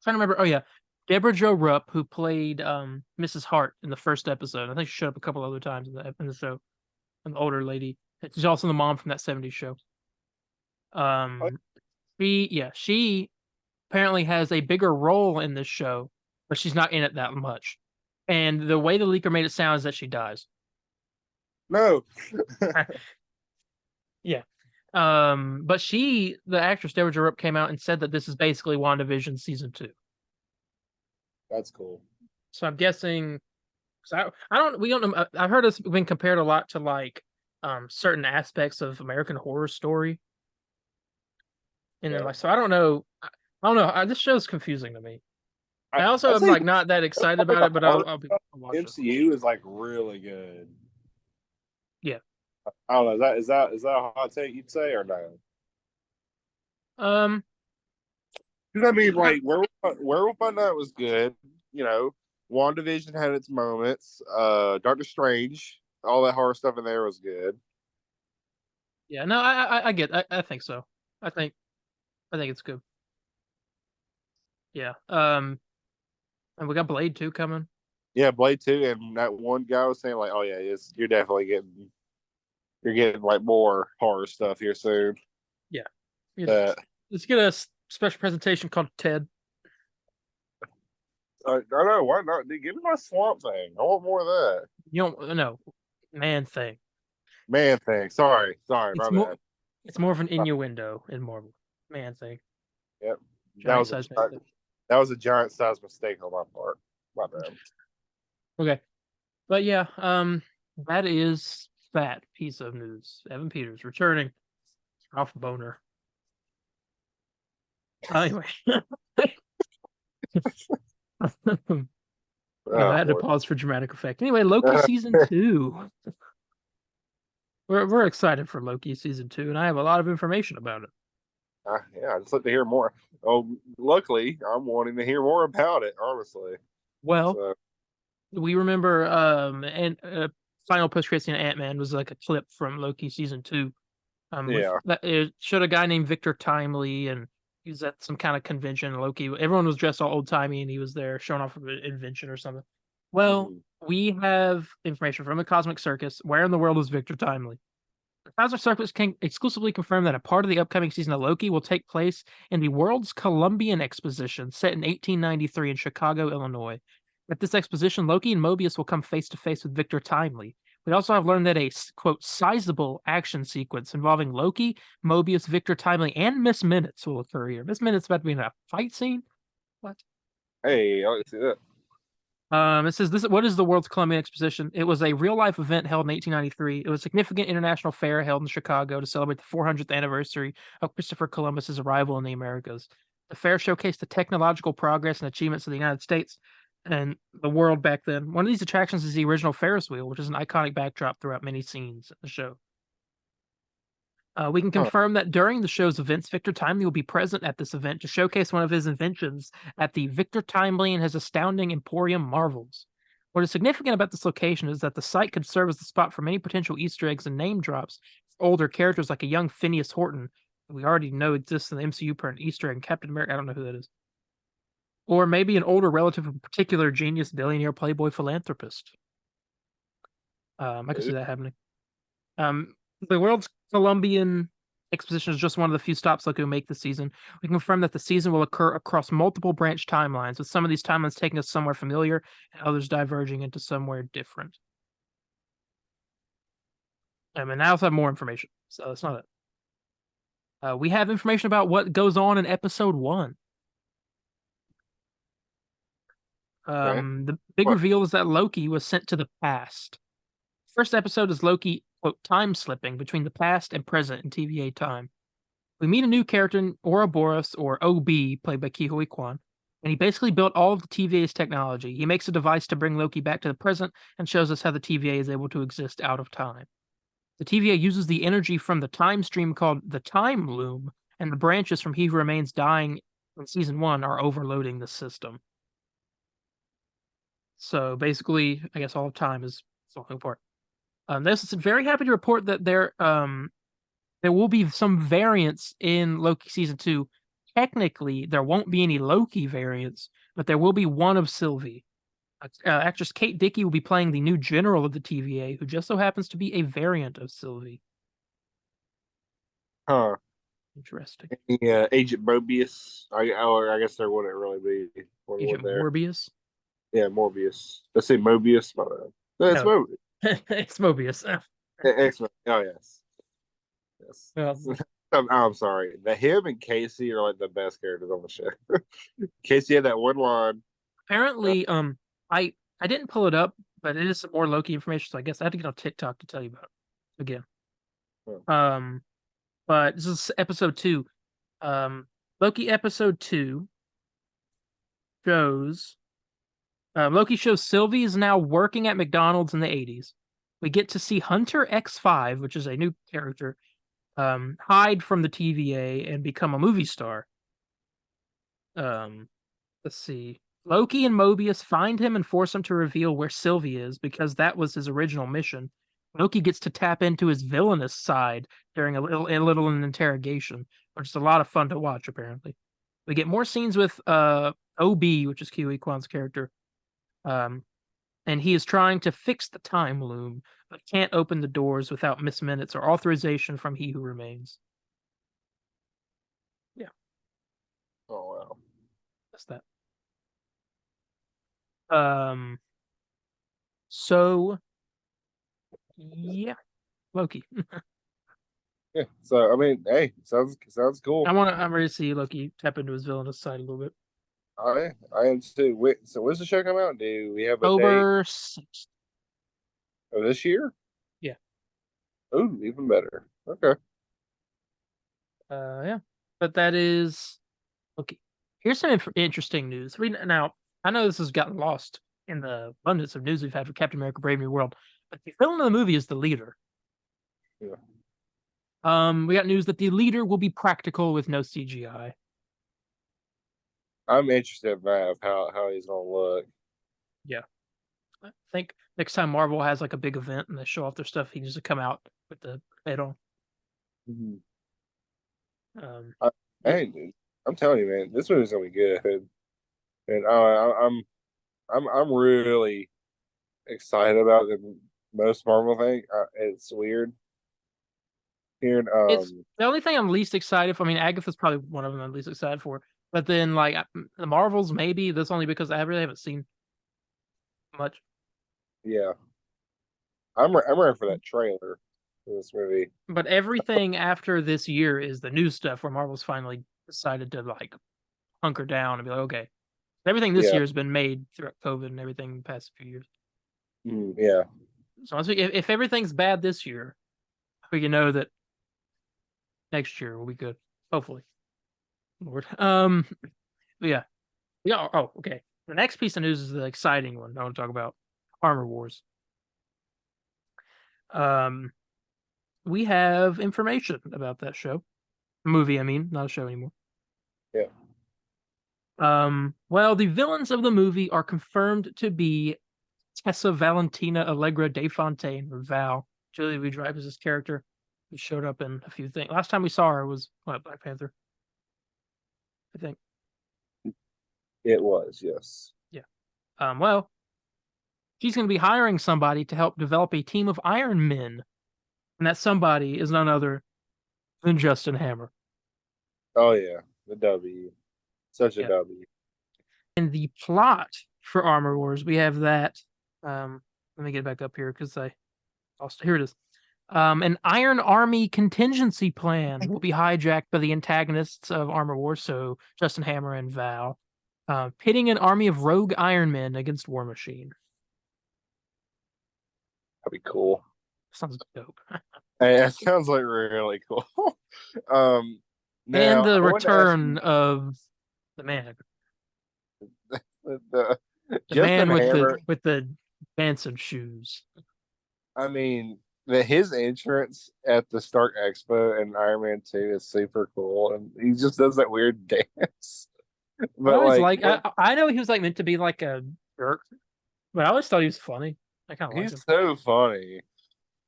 to remember. Oh yeah, Deborah Jo Rupp, who played Mrs. Hart in the first episode. I think she showed up a couple other times in the show. An older lady. She's also the mom from that '70s show. Oh, Um, she apparently has a bigger role in this show, but she's not in it that much. And the way the leaker made it sound is that she dies. no. Yeah. But the actress Deborah Jo Rupp came out and said that this is basically WandaVision season 2. That's cool. So I'm guessing, we don't know. I've heard it's been compared a lot to like certain aspects of American Horror Story, and then Yeah. like so I don't know. I don't know. This show's confusing to me. I also I'd am say like not that excited like about the it, but art I'll of watch it. MCU is like really good. Yeah. I don't know. Is that a hot take you'd say or no? Um. Because I mean, I, like Werewolf by Night was good. You know, WandaVision had its moments. Doctor Strange, all that horror stuff in there was good. yeah. No. I get. I think so. I think. I think it's good. Yeah. And we got Blade 2 coming. Yeah, Blade 2, and that one guy was saying like, "Oh yeah, you're definitely getting like more horror stuff here soon." Yeah. You know, Uh, let's get a special presentation called TED. I don't know why not. Dude, give me my Swamp Thing. I want more of that. You don't know, Man Thing. Man Thing. Sorry, It's my more. bad. It's more of an innuendo in Marvel. Man Thing. Yep, that Giant was a size man thing. that was a giant size mistake on my part. My bad. Okay. But yeah, that is that piece of news. Evan Peters returning. Ralph Boner. Anyway. I Oh, had to Lord. pause for dramatic effect. Anyway, Loki season 2. We're excited for Loki season 2, and I have a lot of information about it. Yeah, I just like to hear more. Oh, luckily, I'm wanting to hear more about it, honestly. Well, So, we remember and final post credit scene of Ant-Man was like a clip from Loki season 2. With yeah. that it showed a guy named Victor Timely, and he was at some kind of convention. Loki, everyone was dressed all old timey, and he was there showing off an invention or something. Well, Mhm. we have information from the Cosmic Circus. Where in the world is Victor Timely? The Cosmic Circus can exclusively confirm that a part of the upcoming season of Loki will take place in the World's Columbian Exposition, set in 1893 in Chicago, Illinois. At this exposition, Loki and Mobius will come face to face with Victor Timely. We also have learned that a quote sizable action sequence involving Loki, Mobius, Victor Timely, and Miss Minutes will occur here. Miss Minutes about to be in a fight scene. What? Hey, I like to see that. It says this. What is the World's Columbian Exposition? It was a real life event held in 1893. It was a significant international fair held in Chicago to celebrate the 400th anniversary of Christopher Columbus's arrival in the Americas. The fair showcased the technological progress and achievements of the United States and the world back then. One of these attractions is the original Ferris wheel, which is an iconic backdrop throughout many scenes in the show. We can Huh. confirm that during the show's events, Victor Timely will be present at this event to showcase one of his inventions at the Victor Timely and his astounding Emporium Marvels. What is significant about this location is that the site could serve as the spot for many potential Easter eggs and name drops for older characters like a young Phineas Horton, who we already know exists in the MCU per an Easter egg, and Captain America. I don't know who that is. Or maybe an older relative of a particular genius, billionaire, playboy, philanthropist. I can see that happening. Um, the World's Columbian Exposition is just one of the few stops Loki will make this season. We can confirm that the season will occur across multiple branch timelines, with some of these timelines taking us somewhere familiar and others diverging into somewhere different. And now let's have more information. So that's not it. We have information about what goes on in episode 1. Okay. The big What? reveal is that Loki was sent to the past. First episode is Loki, quote, time slipping between the past and present in TVA time. We meet a new character, Ouroboros, or OB, played by Ke Huy Quan, and he basically built all of the TVA's technology. He makes a device to bring Loki back to the present and shows us how the TVA is able to exist out of time. The TVA uses the energy from the time stream called the Time Loom, and the branches from He Who Remains Dying in season 1 are overloading the system. So basically, I guess all of time is falling apart. This is very happy to report that there will be some variants in Loki season 2. Technically, there won't be any Loki variants, but there will be one of Sylvie. Actress Kate Dickie will be playing the new general of the TVA, who just so happens to be a variant of Sylvie. Huh. Interesting. Yeah, Agent Mobius. Or I guess there wouldn't really be one would Agent there. Morbius? Yeah, Morbius. Let's say Mobius. My bad. No, it's No, Mobius. it's Mobius. X-Men. Oh yes, yes. Well, I'm sorry. The him and Casey are like the best characters on the show. Casey had that one line. apparently, I didn't pull it up, but it is some more Loki information, so I guess I have to get on TikTok to tell you about it again. Oh, But this is episode 2. Loki episode 2 shows Loki shows Sylvie is now working at McDonald's in the 80s. We get to see Hunter X5, which is a new character, hide from the TVA and become a movie star. Let's see. Loki and Mobius find him and force him to reveal where Sylvie is because that was his original mission. Loki gets to tap into his villainous side during a little interrogation, which is a lot of fun to watch. Apparently, we get more scenes with OB, which is Kiwi Kwan's character, and he is trying to fix the time loom, but can't open the doors without Miss Minutes or authorization from He Who Remains. Yeah, oh wow. that's that. So yeah, Loki. Yeah. So I mean, hey, sounds cool. I'm ready to see Loki tap into his villainous side a little bit. I am too. Wait, so when's the show come out? Do we have a date October 6th. of this year? Yeah. Oh, even better. Okay. Yeah. But that is okay. Here's some interesting news. Now, I know this has gotten lost in the abundance of news we've had for Captain America: Brave New World, but the villain of the movie is the leader. Yeah. We got news that the leader will be practical with no CGI. I'm interested in that of how he's gonna look. Yeah. I think next time Marvel has like a big event and they show off their stuff, he needs to come out with the head on. Mhm. Um, yeah. Hey, dude, I'm telling you, man, this movie's gonna be good, and I'm really excited about the most Marvel thing. It's weird hearing It's the only thing I'm least excited for. I mean, Agatha's probably one of them I'm least excited for. But then, like the Marvels, maybe that's only because I really haven't seen much. yeah, I'm ready for that trailer for this movie. But everything after this year is the new stuff where Marvel's finally decided to like hunker down and be like, okay, everything this Yeah, year has been made throughout COVID and everything the past few years. yeah. So if everything's bad this year, we can know that next year will be good. Hopefully, Lord. But yeah, yeah. Oh, okay. The next piece of news is the exciting one I want to talk about: Armor Wars. Um, we have information about that show, movie. I mean, not a show anymore. Yeah. Well, the villains of the movie are confirmed to be Tessa Valentina Allegra De Fontaine, or Val. Julia Louis-Dreyfus' character, who showed up in a few things. Last time we saw her was Black Panther, I think. It was, yes. Yeah. Well, she's going to be hiring somebody to help develop a team of Iron Men, and that somebody is none other than Justin Hammer. Oh yeah, the W. Such a Yeah. W. In the plot for Armor Wars, we have that. Let me get back up here because I lost. Here it is. An Iron Army contingency plan will be hijacked by the antagonists of Armor Wars, so Justin Hammer and Val, pitting an army of rogue Iron Men against War Machine. That'd be cool. Sounds dope. Hey, that sounds like really cool. And Now the I wanted to ask return you of the man, the the Justin man Hammer. with the dancing shoes. I mean, his entrance at the Stark Expo in Iron Man 2 is super cool, and he just does that weird dance. I But always like, like. I know he was like meant to be like a jerk, but I always thought he was funny. I kind of like he's him. so funny.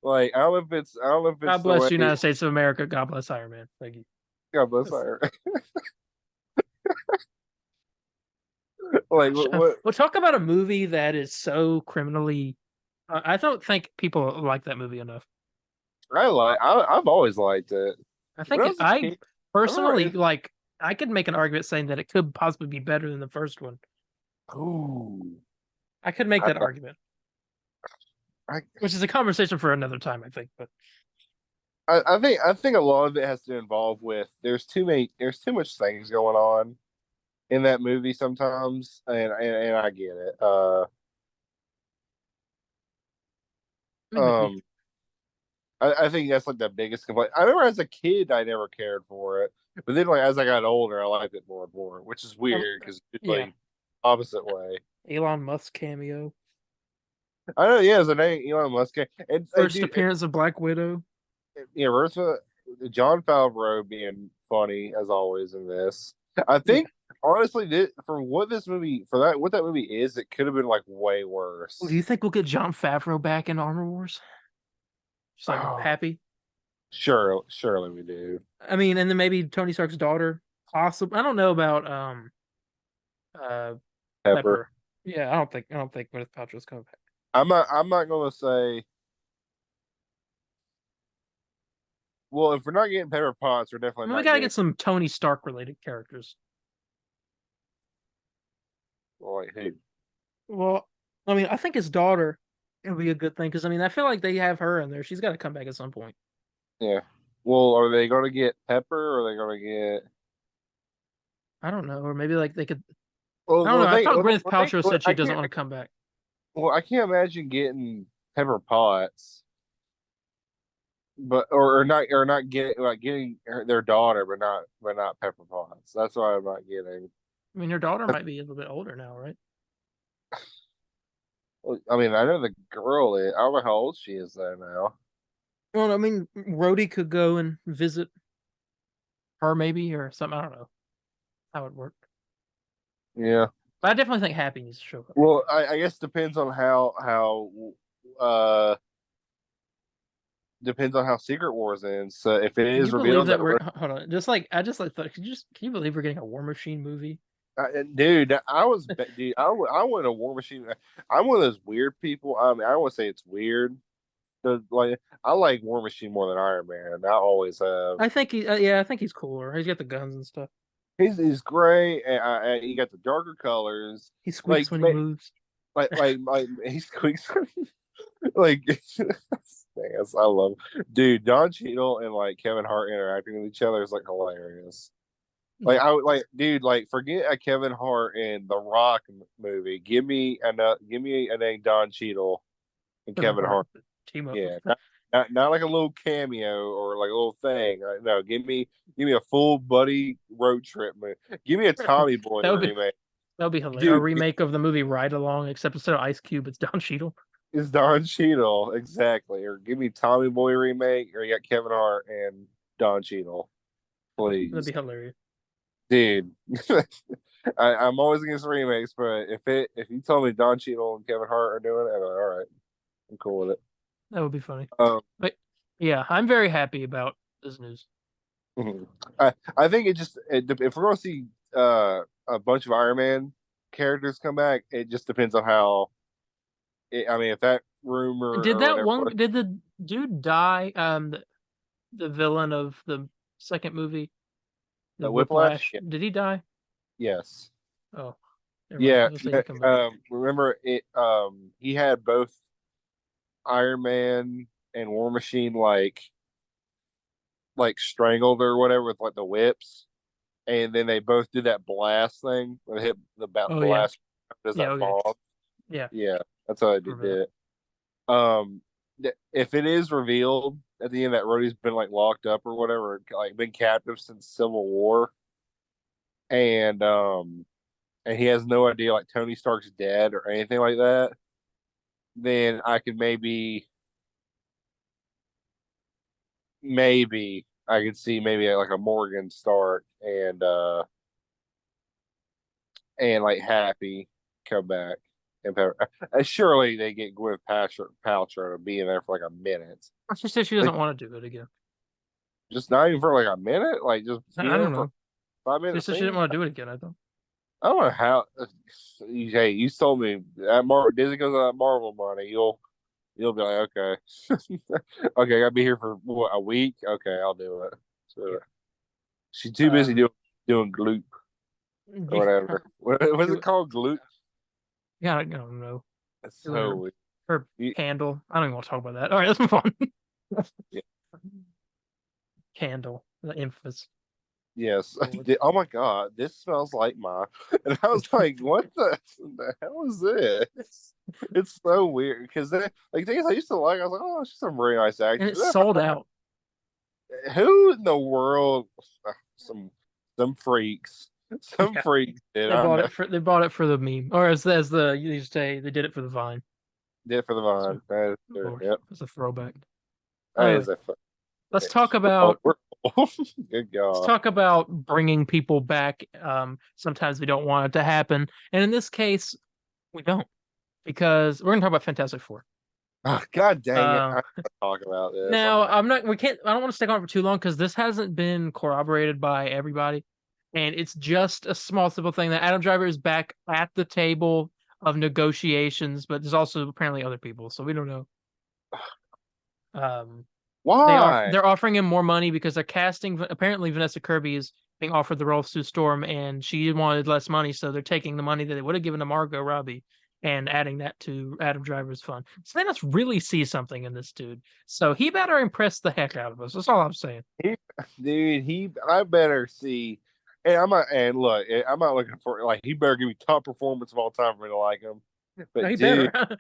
Like I don't know if God it's the bless way. the United States of America. God bless Iron Man. Thank you. God bless Yes. her. Like Gosh, what we'll talk about a movie that is so criminally. I don't think people like that movie enough. I've always liked it. I When think I was a I kid, I remember personally it. like. I could make an argument saying that it could possibly be better than the first one. Ooh, I could make I, that argument, I which is a conversation for another time, I think. But I think a lot of it has to involve with there's too much things going on in that movie sometimes, and I get it. I mean, maybe. Um, I think that's like the biggest complaint. I remember as a kid, I never cared for it, but then like as I got older, I liked it more and more, which is Um, weird because it's yeah, like opposite way. Elon Musk cameo, I know, yeah, it's a name Elon Musk, and first dude, appearance of Black Widow. yeah, Ursula, John Favreau being funny as always in this. I Yeah. think honestly, for what this movie for that what that movie is, it could have been like way Do worse. you think we'll get John Favreau back in Armor Wars? Just like Oh, happy. surely we do. I mean, and then maybe Tony Stark's daughter. Possible. I don't know about uh Pepper. Pepper. Yeah, I don't think Gwyneth Paltrow's coming back. I'm not gonna say. Well, if we're not getting Pepper Potts, we're I definitely mean, we not gotta getting get some Tony Stark related characters. like who? Well, I mean, I think his daughter it'll be a good thing because I mean, I feel like they have her in there. She's got to come back at some point. Yeah. Well, are they gonna get Pepper or are they gonna get? I don't know, or maybe like they could. I Well, don't know. I thought Gwyneth well, think, Paltrow well, said she doesn't want to come back. I can't imagine getting Pepper Potts, but or not getting like getting their daughter, but not Pepper Potts. That's why I'm not getting. I mean, her daughter might be a little bit older now, right? Well, I mean, I know the girl is. I don't know how old she is though now. Well, I mean, Rhodey could go and visit her maybe or something. I don't know how it worked. Yeah. But I definitely think Happy needs to show up. Well, I guess depends on uh depends on how Secret Wars ends. So if it Can you is believe revealed that that we're hold on? Just like I just like thought. Can you believe we're getting a War Machine movie? dude, dude, I want a War Machine. I'm one of those weird people. I mean, I don't want to say it's weird. Like I like War Machine more than Iron Man. I always have. I think yeah, I think he's cooler. He's got the guns and stuff. He's great, and he got the darker colors. He Like squeaks when he moves. like he's quick. Like yes, I love dude Don Cheadle and like Kevin Hart interacting with each other is like hilarious. Like Yeah, I would like dude like forget a Kevin Hart in the Rock movie. Give me a name Don Cheadle and Kevin Kevin Hart Hart. team up with. Yeah, not like a little cameo or like a little thing. No, give me a full buddy road trip movie. Give me a Tommy Boy That would be remake, that would be hilarious. A dude. remake of the movie Ride Along, except instead of Ice Cube, it's Don Cheadle. It's Don Cheadle exactly, or give me Tommy Boy remake, or you got Kevin Hart and Don Cheadle, That'd please, be hilarious. dude. I'm always against remakes, but if you told me Don Cheadle and Kevin Hart are doing it, I'm like, all right, I'm cool with it. That would be funny. Um, But yeah, I'm very happy about this news. mhm. I think if we're gonna see a bunch of Iron Man characters come back, it just depends on how. I mean, if that rumor Did or that whatever, one? Did the dude die? The villain of the second movie, the the Whiplash, Whiplash. Did he die? yes, Oh, never mind. yeah. Let's say he come back. Remember it? He had both Iron Man and War Machine like strangled or whatever with like the whips, and then they both did that blast thing where they hit the Oh yeah, blast does yeah. that Okay, bomb. yeah. Yeah, that's how I did Remember that. it. Um, if it is revealed at the end that Rhodey's been like locked up or whatever, like been captive since Civil War, and and he has no idea like Tony Stark's dead or anything like that, then I could maybe I could see maybe like a Morgan Stark and like Happy come back and Pepper. Surely they get Gwyneth Paltrow to be in there for like a minute. She said she Like, doesn't want to do it again. just not even for like a minute. Like just be I there don't for know. 5 minute She said she didn't scene. want to do it again. I thought. I don't know how. Hey, you told me that Disney goes on that Marvel money. You'll be like, okay, okay, I gotta be here for what, a week. Okay, I'll do it. Yeah. So, she's too busy Um. doing Gloop or Yeah. whatever. What's it called? Gloop. Yeah. I don't know. That's Doing so weird. her candle. I don't even want to talk about that. All right, let's move on. Yeah. Candle, the infamous. Yes. Oh my God, this smells like my. And I was like, what the hell is this? It's so weird because like things I used to like. I was like, oh, she's some very nice And actress. it's sold out. Who in the world? Some some freaks. Some Yeah, freaks did. I know. they bought it for the meme, or as the you used to say, they did it for the Vine. Did it for the So, Vine. That is true. Lord, Yep. it's a throwback. That is Anyway, a let's talk oh, about good let's God. talk about bringing people back. Sometimes we don't want it to happen, and in this case, we don't because we're gonna talk about Fantastic Four. Oh, God dang it. Uh, I want to talk about this. Now, I'm not. We can't. I don't want to stick on it for too long because this hasn't been corroborated by everybody, and it's just a small, simple thing that Adam Driver is back at the table of negotiations, but there's also apparently other people, so we don't know. Um, Why? they're offering him more money because they're casting. Apparently, Vanessa Kirby is being offered the role of Sue Storm, and she wanted less money, so they're taking the money that they would have given to Margot Robbie and adding that to Adam Driver's fund. So they must really see something in this dude. So he better impress the heck out of us. That's all I'm saying. I better see. And and look, I'm not looking for like he better give me top performance of all time for me to like him. No, But he dude, better.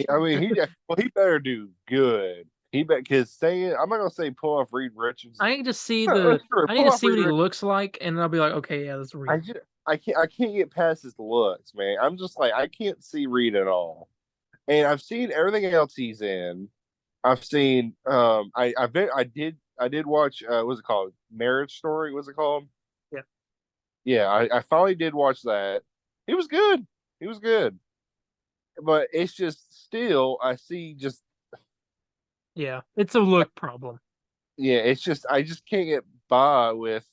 I mean, he better do good. He bet because saying I'm not gonna say pull off Reed Richards. I need to see That's true. I need Pull to off see what Reed he Richards. looks like, and I'll be like, okay, yeah, that's I Reed. just I can't get past his looks, man. I'm just like I can't see Reed at all. And I've seen everything else he's in. I've seen I did watch what's it called? Marriage Story, what's it called? Yeah, Yeah, I finally did watch that. He was good. He was good. But it's just still I see just yeah, it's a look problem. yeah, it's just I just can't get by with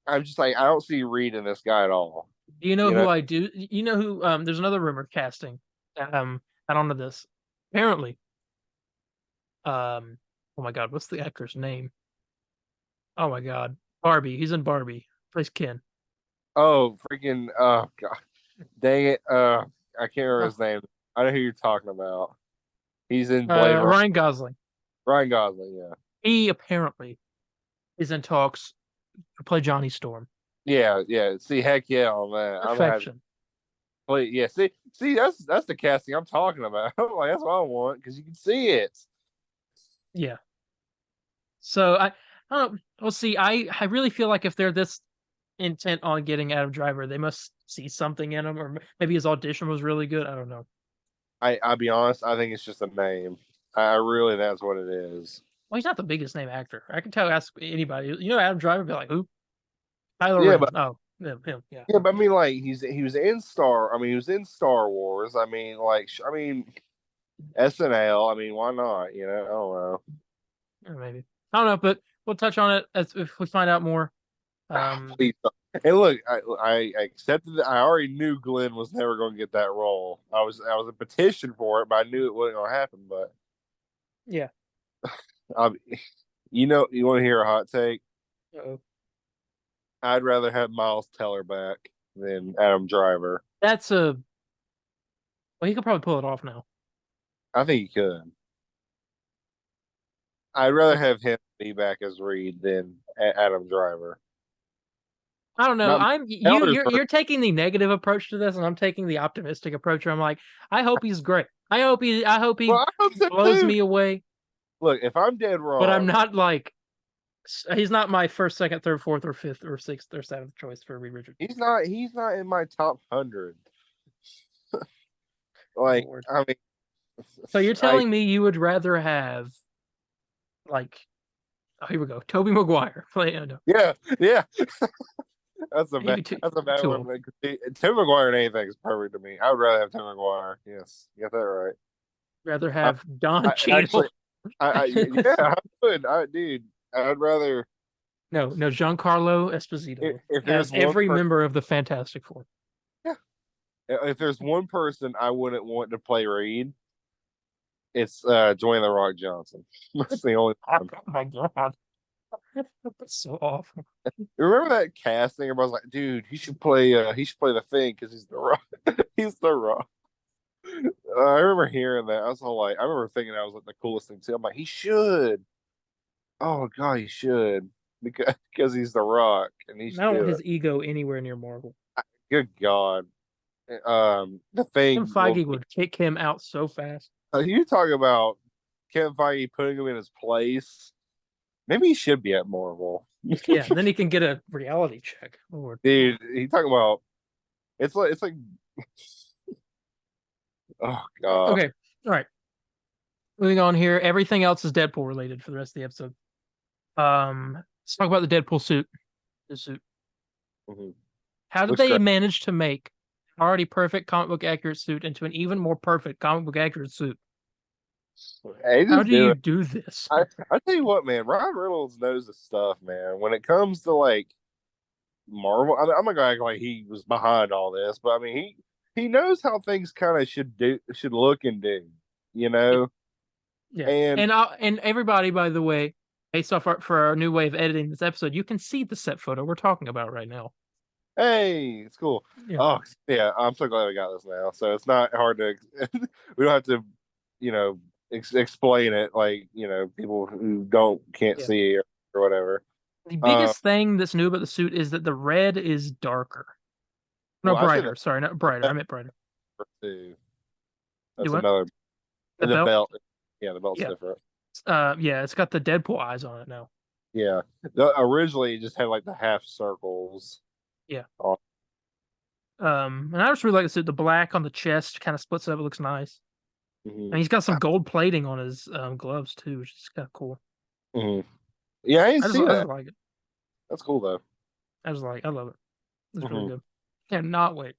I'm just like I don't see Reed in this guy at all. Do you know You who know? I do? You know who? There's another rumor casting. I don't know this. Apparently, oh my God, what's the actor's name? Oh my God, Barbie. He's in Barbie. Plays Ken. Oh freaking oh god. Dang it. I can't remember Oh, his name. I know who you're talking about. He's in Blade Runner. Ryan Gosling. Ryan Gosling, yeah. He apparently is in talks to play Johnny Storm. Yeah, yeah. See, heck yeah on that. I'm happy. Perfection. Yeah, see, that's the casting I'm talking about. Like that's what I want because you can see it. Yeah. So I don't know. We'll see. I really feel like if they're this intent on getting Adam Driver, they must see something in him, or maybe his audition was really good. I don't know. I'll be honest. I think it's just a name. I really that's what it is. Well, he's not the biggest name actor. I can tell. Ask anybody. You know, Adam Driver. Be like, who? Kylo Yeah, Ren. but Oh, him. Yeah. yeah, but I mean, like he was in Star. I mean, he was in Star Wars. I mean, like I mean SNL. I mean, why not? You know, I don't know. Maybe. I don't know, but we'll touch on it as if we find out more. Please. And look, I accepted that I already knew Glenn was never going to get that role. I was a petition for it, but I knew it wasn't going to happen. But Yeah. um, you know, you want to hear a hot take? Uh-oh. I'd rather have Miles Teller back than Adam Driver. That's a. Well, he could probably pull it off now. I think he could. I'd rather have him be back as Reed than Adam Driver. I don't know. Not I'm you. Teller's You're taking the negative approach to this, and I'm taking the optimistic approach. Where I'm like, I hope he's great. I hope he well, I hope so blows too. me away. Look, if I'm dead But I'm wrong, not like he's not my first, second, third, fourth, or fifth, or sixth, or seventh choice for Reed Richards. he's not in my top 100. Like, Lord. I mean, So you're I telling me you would rather have like oh here we go, Toby Maguire play no. yeah, yeah. Maybe two, that's a bad too one. old. Tim McGuire and anything is perfect to me. I would rather have Tim McGuire. Yes, you got that right. Rather I, have Don I Cheadle. actually, yeah, I would. Dude, I'd rather No, Giancarlo Esposito if as there's one every person. member of the Fantastic Four. Yeah, if there's one person I wouldn't want to play Reed, it's Dwayne the Rock Johnson. That's the only Oh one. my god, that's so awful. Remember that casting? Everybody's like, dude, he should play the Thing because he's the Rock. He's the Rock. I remember hearing that. I was all like, I remember thinking that was like the coolest thing too. I'm like, he should. Oh god, he should because he's the Rock and he I should don't want do it. his ego anywhere near Marvel. Good God. The Tim Thing. Well, Feige would kick him out so fast. you talk about Kevin Feige putting him in his place. Maybe he should be at Marvel. Yeah, and then he can get a reality check. Lord. Dude, he talking about it's like oh god. Okay, all right. Moving on here. Everything else is Deadpool related for the rest of the episode. Let's talk about the Deadpool suit. The suit. Mhm. How did Looks they great. manage to make an already perfect comic book accurate suit into an even more perfect comic book accurate suit? Hey, How just do do you it. do this? I tell you what, man, Ryan Reynolds knows the stuff, man. When it comes to like Marvel, I'm not gonna act like he was behind all this, but I mean he knows how things kind of should look and do, you Yeah, know. yeah. And And everybody, by the way, based off for our new way of editing this episode, you can see the set photo we're talking about right now. hey, it's cool. Yeah, Oh yeah, I'm so glad we got this now. So it's not hard to we don't have to, you know, explain it like people who can't yeah. see or whatever. The Uh, biggest thing that's new about the suit is that the red is darker. No, well, I say that brighter. Sorry, not brighter. I meant brighter. too. Do That's what? another The the belt? belt. Yeah, the belt's Yeah. different. Yeah, it's got the Deadpool eyes on it now. Yeah, originally it just had like the half circles. Yeah. On. And I just really like the suit. The black on the chest kind of splits up. It looks nice. Mhm. And he's got some gold plating on his gloves too, which is kind of cool. Mhm. Yeah, I didn't see I that. just like it. That's cool though. I love it. It's really Mhm. good. Cannot wait.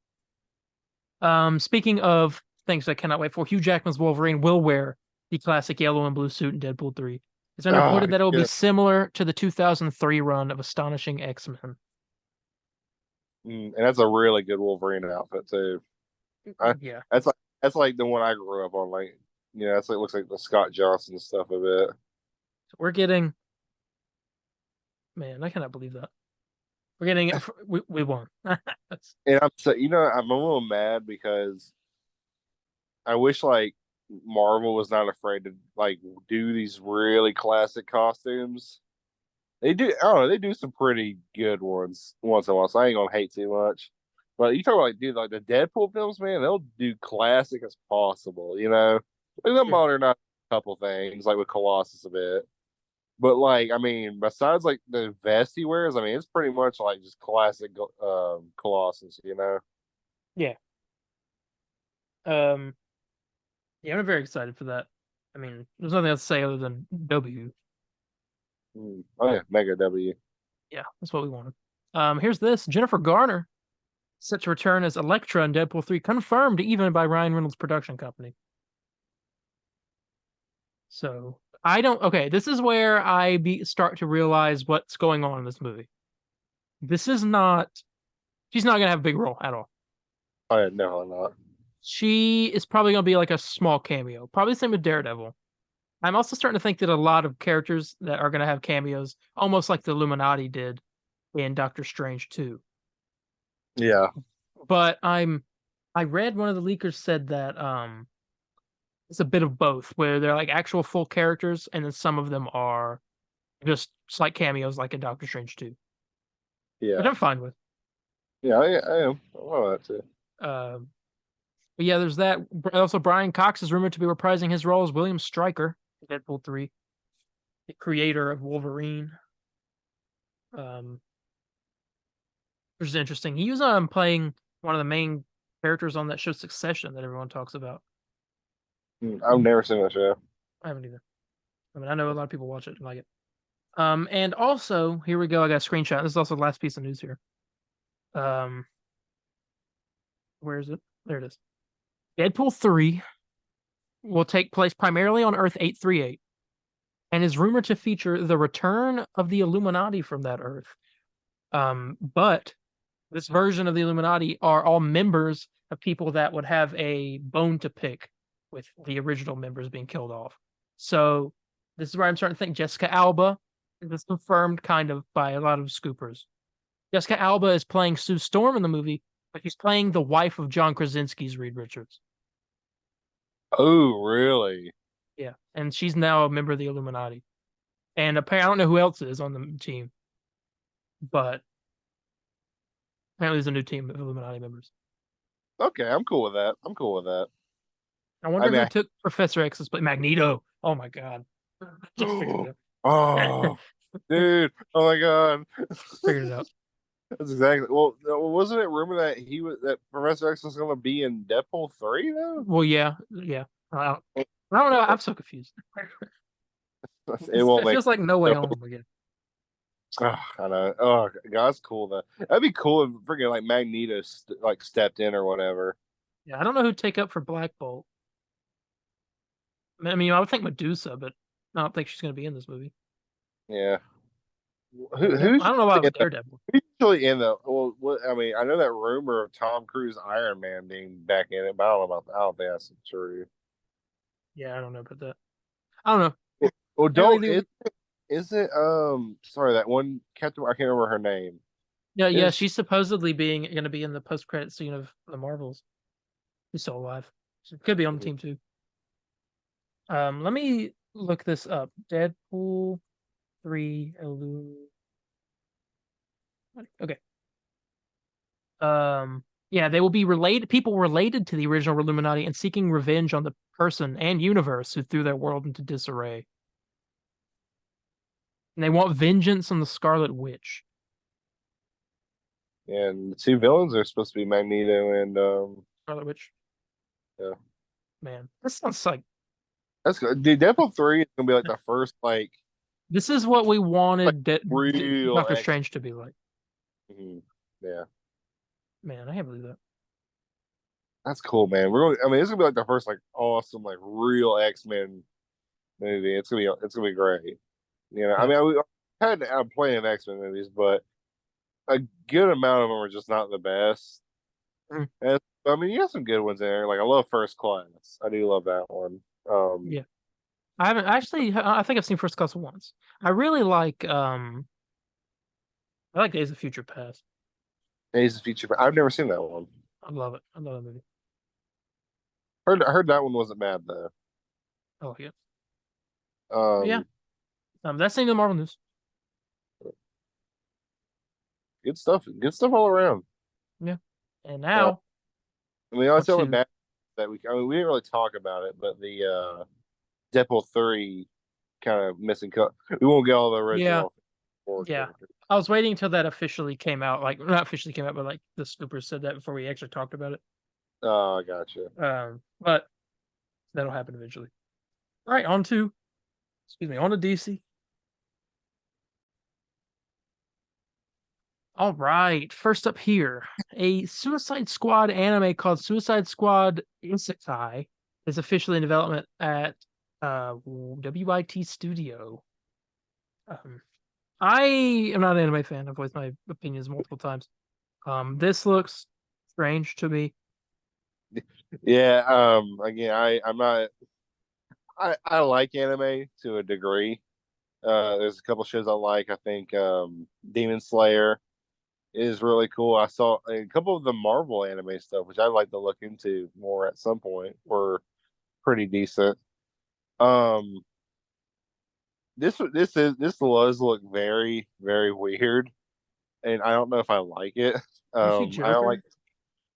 Speaking of things I cannot wait for, Hugh Jackman's Wolverine will wear the classic yellow and blue suit in Deadpool 3. It's been Oh, reported that it will be yeah. similar to the 2003 run of Astonishing X-Men. And that's a really good Wolverine outfit too. I, Yeah. that's like the one I grew up on. Like, that's like looks like the Scott Johnson stuff a bit. So we're getting, man, I cannot believe that. We're getting, we won. And I'm a little mad because I wish like Marvel was not afraid to like do these really classic costumes. They do. I don't know. They do some pretty good ones once in a while. So I ain't gonna hate too much. But you talk about like, dude, like the Deadpool films, man. They'll do classic as possible. Like they'll Yeah. modernize a couple things, like with Colossus a bit. But like, I mean, besides like the vest he wears, I mean, it's pretty much like just classic Colossus. Yeah. Um, yeah, I'm very excited for that. I mean, there's nothing else to say other than W. Oh yeah, Mega W. Yeah, that's what we wanted. Here's this. Jennifer Garner set to return as Elektra in Deadpool 3, confirmed even by Ryan Reynolds' production company. So I don't. Okay, this is where start to realize what's going on in this movie. This is not. She's not gonna have a big role at all. Oh yeah, no, I'm not. She is probably gonna be like a small cameo. Probably the same with Daredevil. I'm also starting to think that a lot of characters that are gonna have cameos, almost like the Illuminati did in Doctor Strange 2. Yeah, But I read one of the leakers said that it's a bit of both, where they're like actual full characters, and then some of them are just slight cameos, like in Doctor Strange 2, which yeah, I'm fine with. yeah. I am. I love that too. Um, but yeah, there's that. Also, Brian Cox is rumored to be reprising his role as William Stryker in Deadpool 3, the creator of Wolverine. Um, which is interesting. He was playing one of the main characters on that show Succession that everyone talks about. I've never seen that show. I haven't either. I mean, I know a lot of people watch it and like it. And also, here we go. I got a screenshot. This is also the last piece of news here. Um, where is it? There it is. Deadpool 3 will take place primarily on Earth 838 and is rumored to feature the return of the Illuminati from that Earth. But this version of the Illuminati are all members of people that would have a bone to pick with the original members being killed off. So this is where I'm starting to think Jessica Alba is confirmed kind of by a lot of scoopers. Jessica Alba is playing Sue Storm in the movie, but she's playing the wife of John Krasinski's Reed Richards. Oh, really? Yeah, and she's now a member of the Illuminati. And apparently, I don't know who else is on the team, but apparently there's a new team of Illuminati members. Okay, I'm cool with that. I'm cool with that. I I wonder who mean, took Professor X's place. Magneto. Oh my god. Just figured it out. oh, dude, oh my god, Figured it out. that's exactly. Well, wasn't it rumor that that Professor X was going to be in Deadpool 3 though? Well, yeah, yeah. I don't know. I'm so confused. It won't It make. feels like No Way Home again. Oh, I know. Oh, God, that's cool though. That'd be cool if freaking like Magneto like stepped in or whatever. Yeah, I don't know who'd take up for Black Bolt. I mean, I would think Medusa, but I don't think she's going to be in this movie. Yeah. I don't know why it was Daredevil. who's usually in the? Well, I mean, I know that rumor of Tom Cruise Iron Man being back in it, but I don't know about. I don't think that's true. Yeah, I don't know about that. I don't know. Well, Apparently, don't is it sorry, that one Captain, I can't remember her name. yeah, Is she's supposedly being going to be in the post-credit scene of the Marvels. She's still alive. She could be on the team too. Let me look this up. Deadpool 3 Okay. Yeah, they will be related people related to the original Illuminati and seeking revenge on the person and universe who threw their world into disarray. And they want vengeance on the Scarlet Witch. and the two villains are supposed to be Magneto and Scarlet Witch. yeah. Man, this sounds like That's good. Dude, Deadpool 3 is gonna be like the first this is what we like wanted real Doctor X. Strange to be like. Yeah. Man, I can't believe that. That's cool, man. I mean, it's gonna be like the first like awesome like real X-Men movie. It's gonna be great. You know, I Yeah. mean, we had plenty of X-Men movies, but a good amount of them are just not the best. Mhm. And, I mean, you have some good ones there. Like I love First Class. I do love that one. Yeah. I haven't actually I think I've seen First Class once. I like Days of Future Past. Days of Future. I've never seen that one. I love it. I love that movie. I heard that one wasn't bad though. I like it. Yeah. Um, That's the end of the Marvel news. good stuff. Good stuff all around. Yeah. And Uh, now I mean, I was onto telling bad that I mean, we didn't really talk about it, but the Deadpool 3 kind of missing cut. We won't get all the yeah, original. yeah. I was waiting until that officially came out. Like not officially came out, but like the scoopers said that before we actually talked about it. Oh, I gotcha. But that'll happen eventually. All right, on to DC. All right, first up here, a Suicide Squad anime called Suicide Squad Isekai is officially in development at WIT Studio. I am not an anime fan. I've voiced my opinions multiple times. This looks strange to me. Yeah. Again, I'm not. I like anime to a degree. There's a couple shows I like. I think Demon Slayer is really cool. I saw a couple of the Marvel anime stuff, which I'd like to look into more at some point. Were pretty decent. Um, this does look very very weird, and I don't know if I like it. You see I don't like. Joker?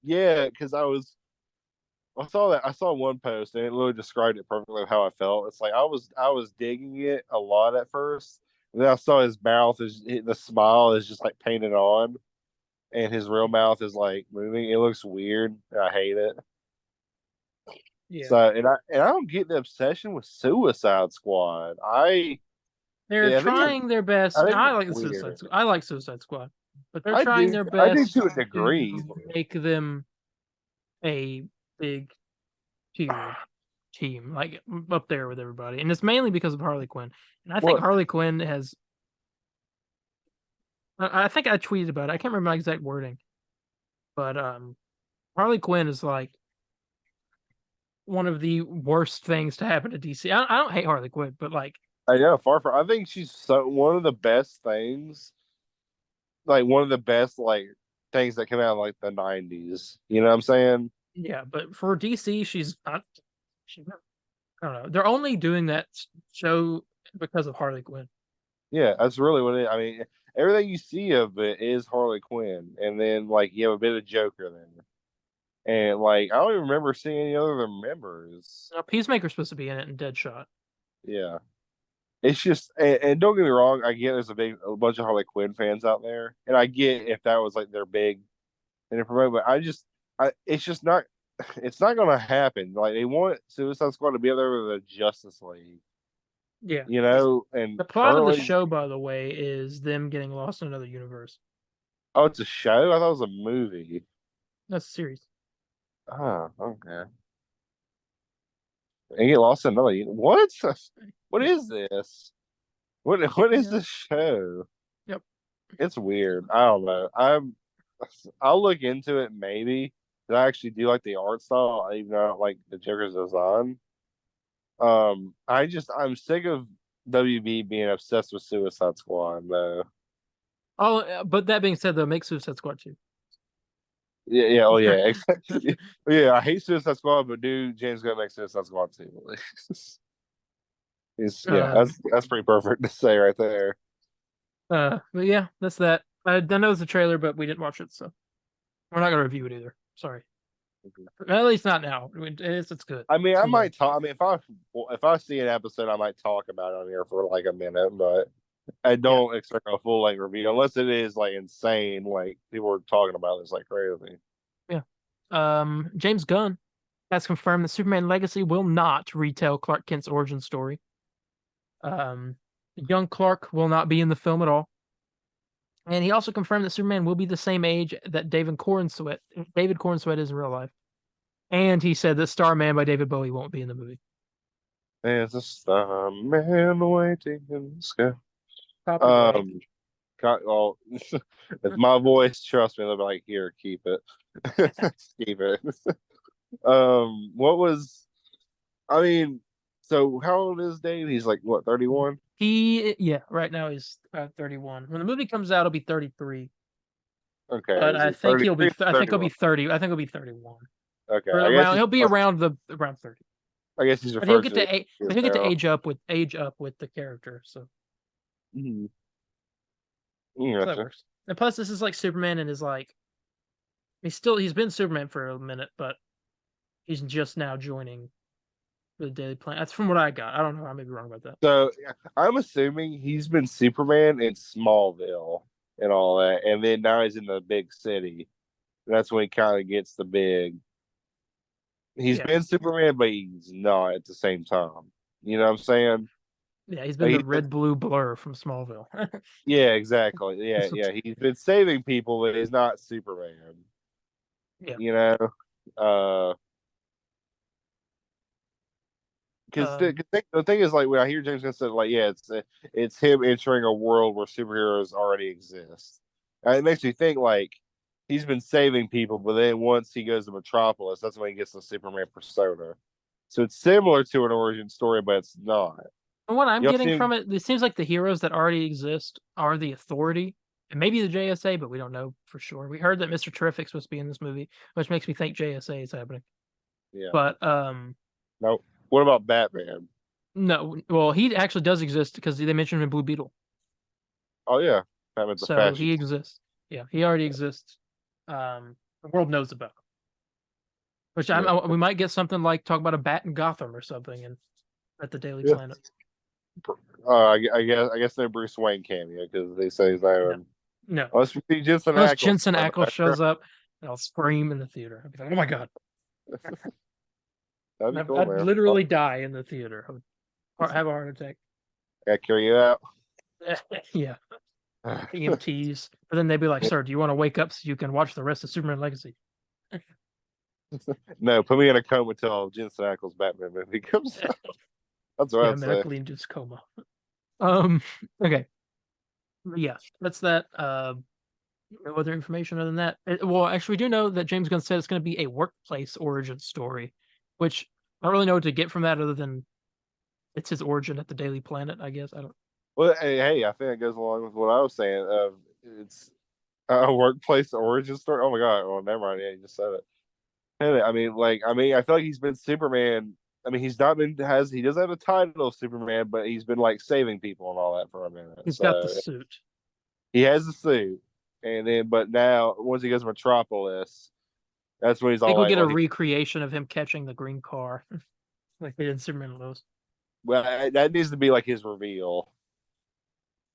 Yeah, because I saw one post and it literally described it perfectly of how I felt. It's like I was digging it a lot at first. And then I saw his mouth is the smile is just like painted on, and his real mouth is like moving. It looks weird. I hate it. Yeah. So and I don't get the obsession with Suicide Squad. They're Yeah, trying their I best. think I it's like the weird. Suicide Squad. I like Suicide Squad. but they're trying their I do best to a to degree. make them a big tier team, like up there with everybody, and it's mainly because of Harley Quinn. And I think Well, Harley Quinn has. I think I tweeted about it. I can't remember my exact wording, but Harley Quinn is like one of the worst things to happen to DC. I don't hate Harley Quinn, but like, yeah, far from. I think she's one of the best things, like one of the best like things that came out of like the '90s. You know what I'm saying? yeah, but for DC, she's not. She, I don't know. They're only doing that show because of Harley Quinn. Yeah, that's really what it. I mean, everything you see of it is Harley Quinn, and then like you have a bit of Joker there, and like I don't even remember seeing any other members. Now, Peacemaker's supposed to be in it and Deadshot. Yeah, it's just, and don't get me wrong, I get there's a bunch of Harley Quinn fans out there, and I get if that was like their big and promote, but it's just not, it's not gonna happen. Like they want Suicide Squad to be up there with the Justice League, Yeah. you know, and The plot of the currently, show, by the way, is them getting lost in another universe. oh, it's a show. I thought it was a movie. That's a series. Oh, okay. And get lost in another. What? What is this? What is Yeah. this show? Yep. It's weird. I don't know. I'll look into it maybe. But I actually do like the art style, even though I don't like the Joker's design. I'm sick of WB being obsessed with Suicide Squad though. Oh, but that being said, though, make Suicide Squad too. Yeah, yeah, oh yeah, exactly. Yeah, I hate Suicide Squad, but dude, James Gunn makes Suicide Squad too. Yeah, Um, that's pretty perfect to say right there. but yeah, that's that. I know it's a trailer, but we didn't watch it, so we're not gonna review it either. Sorry. At least not now. I mean, it's good. I mean, It's I a movie. might talk. I mean, if I see an episode, I might talk about it on here for like a minute, but I Yeah. don't expect a full like review unless it is like insane. Like people are talking about this like crazy. Yeah. James Gunn has confirmed that Superman Legacy will not retell Clark Kent's origin story. Young Clark will not be in the film at all. And he also confirmed that Superman will be the same age that David Cornsweet is in real life. And he said that Starman by David Bowie won't be in the movie. There's a star man waiting in the sky. Copyright. Um, well, with my voice, trust me, they'll be like, here, keep it, keep it. What was? I mean, so how old is Dave? He's like what, 31? Right now he's 31. When the movie comes out, he'll be 33. Okay, But is I he think he'll be, 33 I think he'll be 31? 30. I think he'll be 31. Okay, Or I guess around, he'll be around around 30. he's But he'll referred get to to, as but he'll get to now. age up with the character. So Mm-hmm. that Gotcha. works. And plus, this is like Superman and is like, he's been Superman for a minute, but he's just now joining the Daily Planet. That's from what I got. I don't know. I may be wrong about that. So yeah, I'm assuming he's been Superman in Smallville and all that, and then now he's in the big city. And that's when he kind of gets the big. He's Yeah. been Superman, but he's not at the same time. You know what I'm saying? Yeah, he's been Like the red blue blur from Smallville. yeah, exactly. Yeah, yeah. He's been saving people, but he's not Superman. Yeah. You know, uh, because Um, the thing is, like when I hear James Gunn say, like, yeah, it's him entering a world where superheroes already exist. And it makes me think like he's been saving people, but then once he goes to Metropolis, that's when he gets the Superman persona. So it's similar to an origin story, but it's not. and what I'm Y'all getting seen? from it seems like the heroes that already exist are the Authority and maybe the JSA, but we don't know for sure. We heard that Mr. Terrific's supposed to be in this movie, which makes me think JSA is happening. Yeah. But No. What about Batman? no, well, he actually does exist because they mentioned him in Blue Beetle, Oh yeah, Batman's a so he fascist. exists. Yeah, he already exists. The world knows about him. Which Yeah. we might get something like talk about a bat in Gotham or something, and at the Daily Yeah. Planet. I guess they're Bruce Wayne cameo because they say he's not No, even. no. Unless we see Jensen Unless Ackles Jensen in the Ackles background. shows up, and I'll scream in the theater. I'll be like, "Oh my god!" That'd be cool, I'd man. literally die in the theater. I would have a heart attack. Gotta carry you out. Yeah. EMTs. But then they'd be like, "Sir, do you want to wake up so you can watch the rest of Superman Legacy?" No, put me in a coma till Jensen Ackles Batman movie comes out. That's what Yeah, I'd say. medically induced coma. Um. Okay. Yeah, that's that. No other information other than that. Well, actually, we do know that James Gunn said it's going to be a workplace origin story, which I don't really know what to get from that other than it's his origin at the Daily Planet. I guess I don't. Well, hey, I think it goes along with what I was saying. It's a workplace origin story. Oh my god! Well, never mind. Yeah, you just said it. I feel like he's been Superman. I mean, he's not been has he doesn't have a title of Superman, but he's been like saving people and all that for a minute. He's got the So suit. he has the suit, and then but now once he goes to Metropolis, that's when he's I all think we like, get a "Well, recreation of him catching the green car, like they did in Superman Lois. that needs to be like his reveal."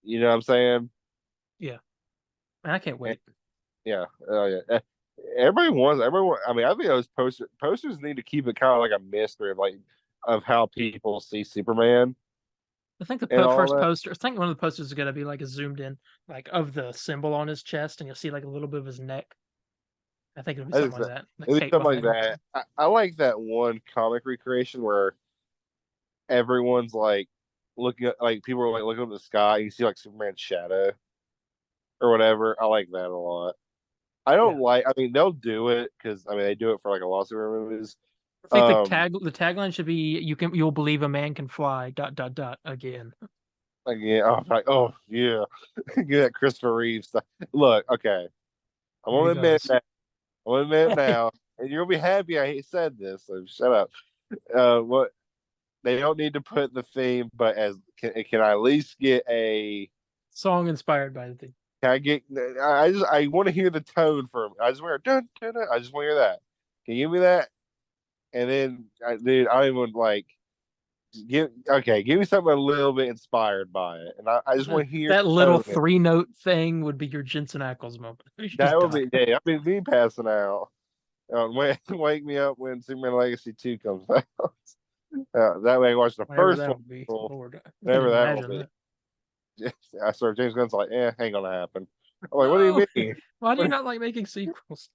You know what I'm saying? Yeah, man, I can't And, wait. yeah, oh yeah. Everybody wants everyone. I mean, I think those posters need to keep it kind of like a mystery of like of how people see Superman I think the and all first that. poster. I think one of the posters is gonna be like a zoomed in, like of the symbol on his chest, and you'll see like a little bit of his neck. I think it'll be I something think like that that. The maybe cape something like behind him. that. I like that one comic recreation where everyone's like looking at like people are like looking at the sky. And you see like Superman's shadow or whatever. I like that a lot. I Yeah. don't like. I mean, they'll do it because I mean they do it for like a lot of Superman movies. I think the tagline should be you'll believe a man can fly dot dot dot again. Like yeah, oh yeah, get that Christopher Reeve stuff. Look, okay, I'm There he gonna admit goes. that. I'm gonna admit now, and you'll be happy I said this. So shut up. What they don't need to put the theme, but as can I at least get a? Song inspired by the thing. Can I get? I want to hear the tone from. I just want to dun, dun, dun, I just want to hear that. Can you give me that? And then, dude, I even like give me something a little bit inspired by it, and I just want to hear That the little tone. 3 note thing would be your Jensen Ackles moment. You should That just would die. be yeah. I mean, me passing out. Wake me up when Superman Legacy 2 comes out. That way I watch the Whenever first that one. would be. Well, Lord, I can't whatever even that will imagine be. that. I swear James Gunn's like, ain't gonna happen. I'm like, what do No. you mean? Why do you not like making sequels?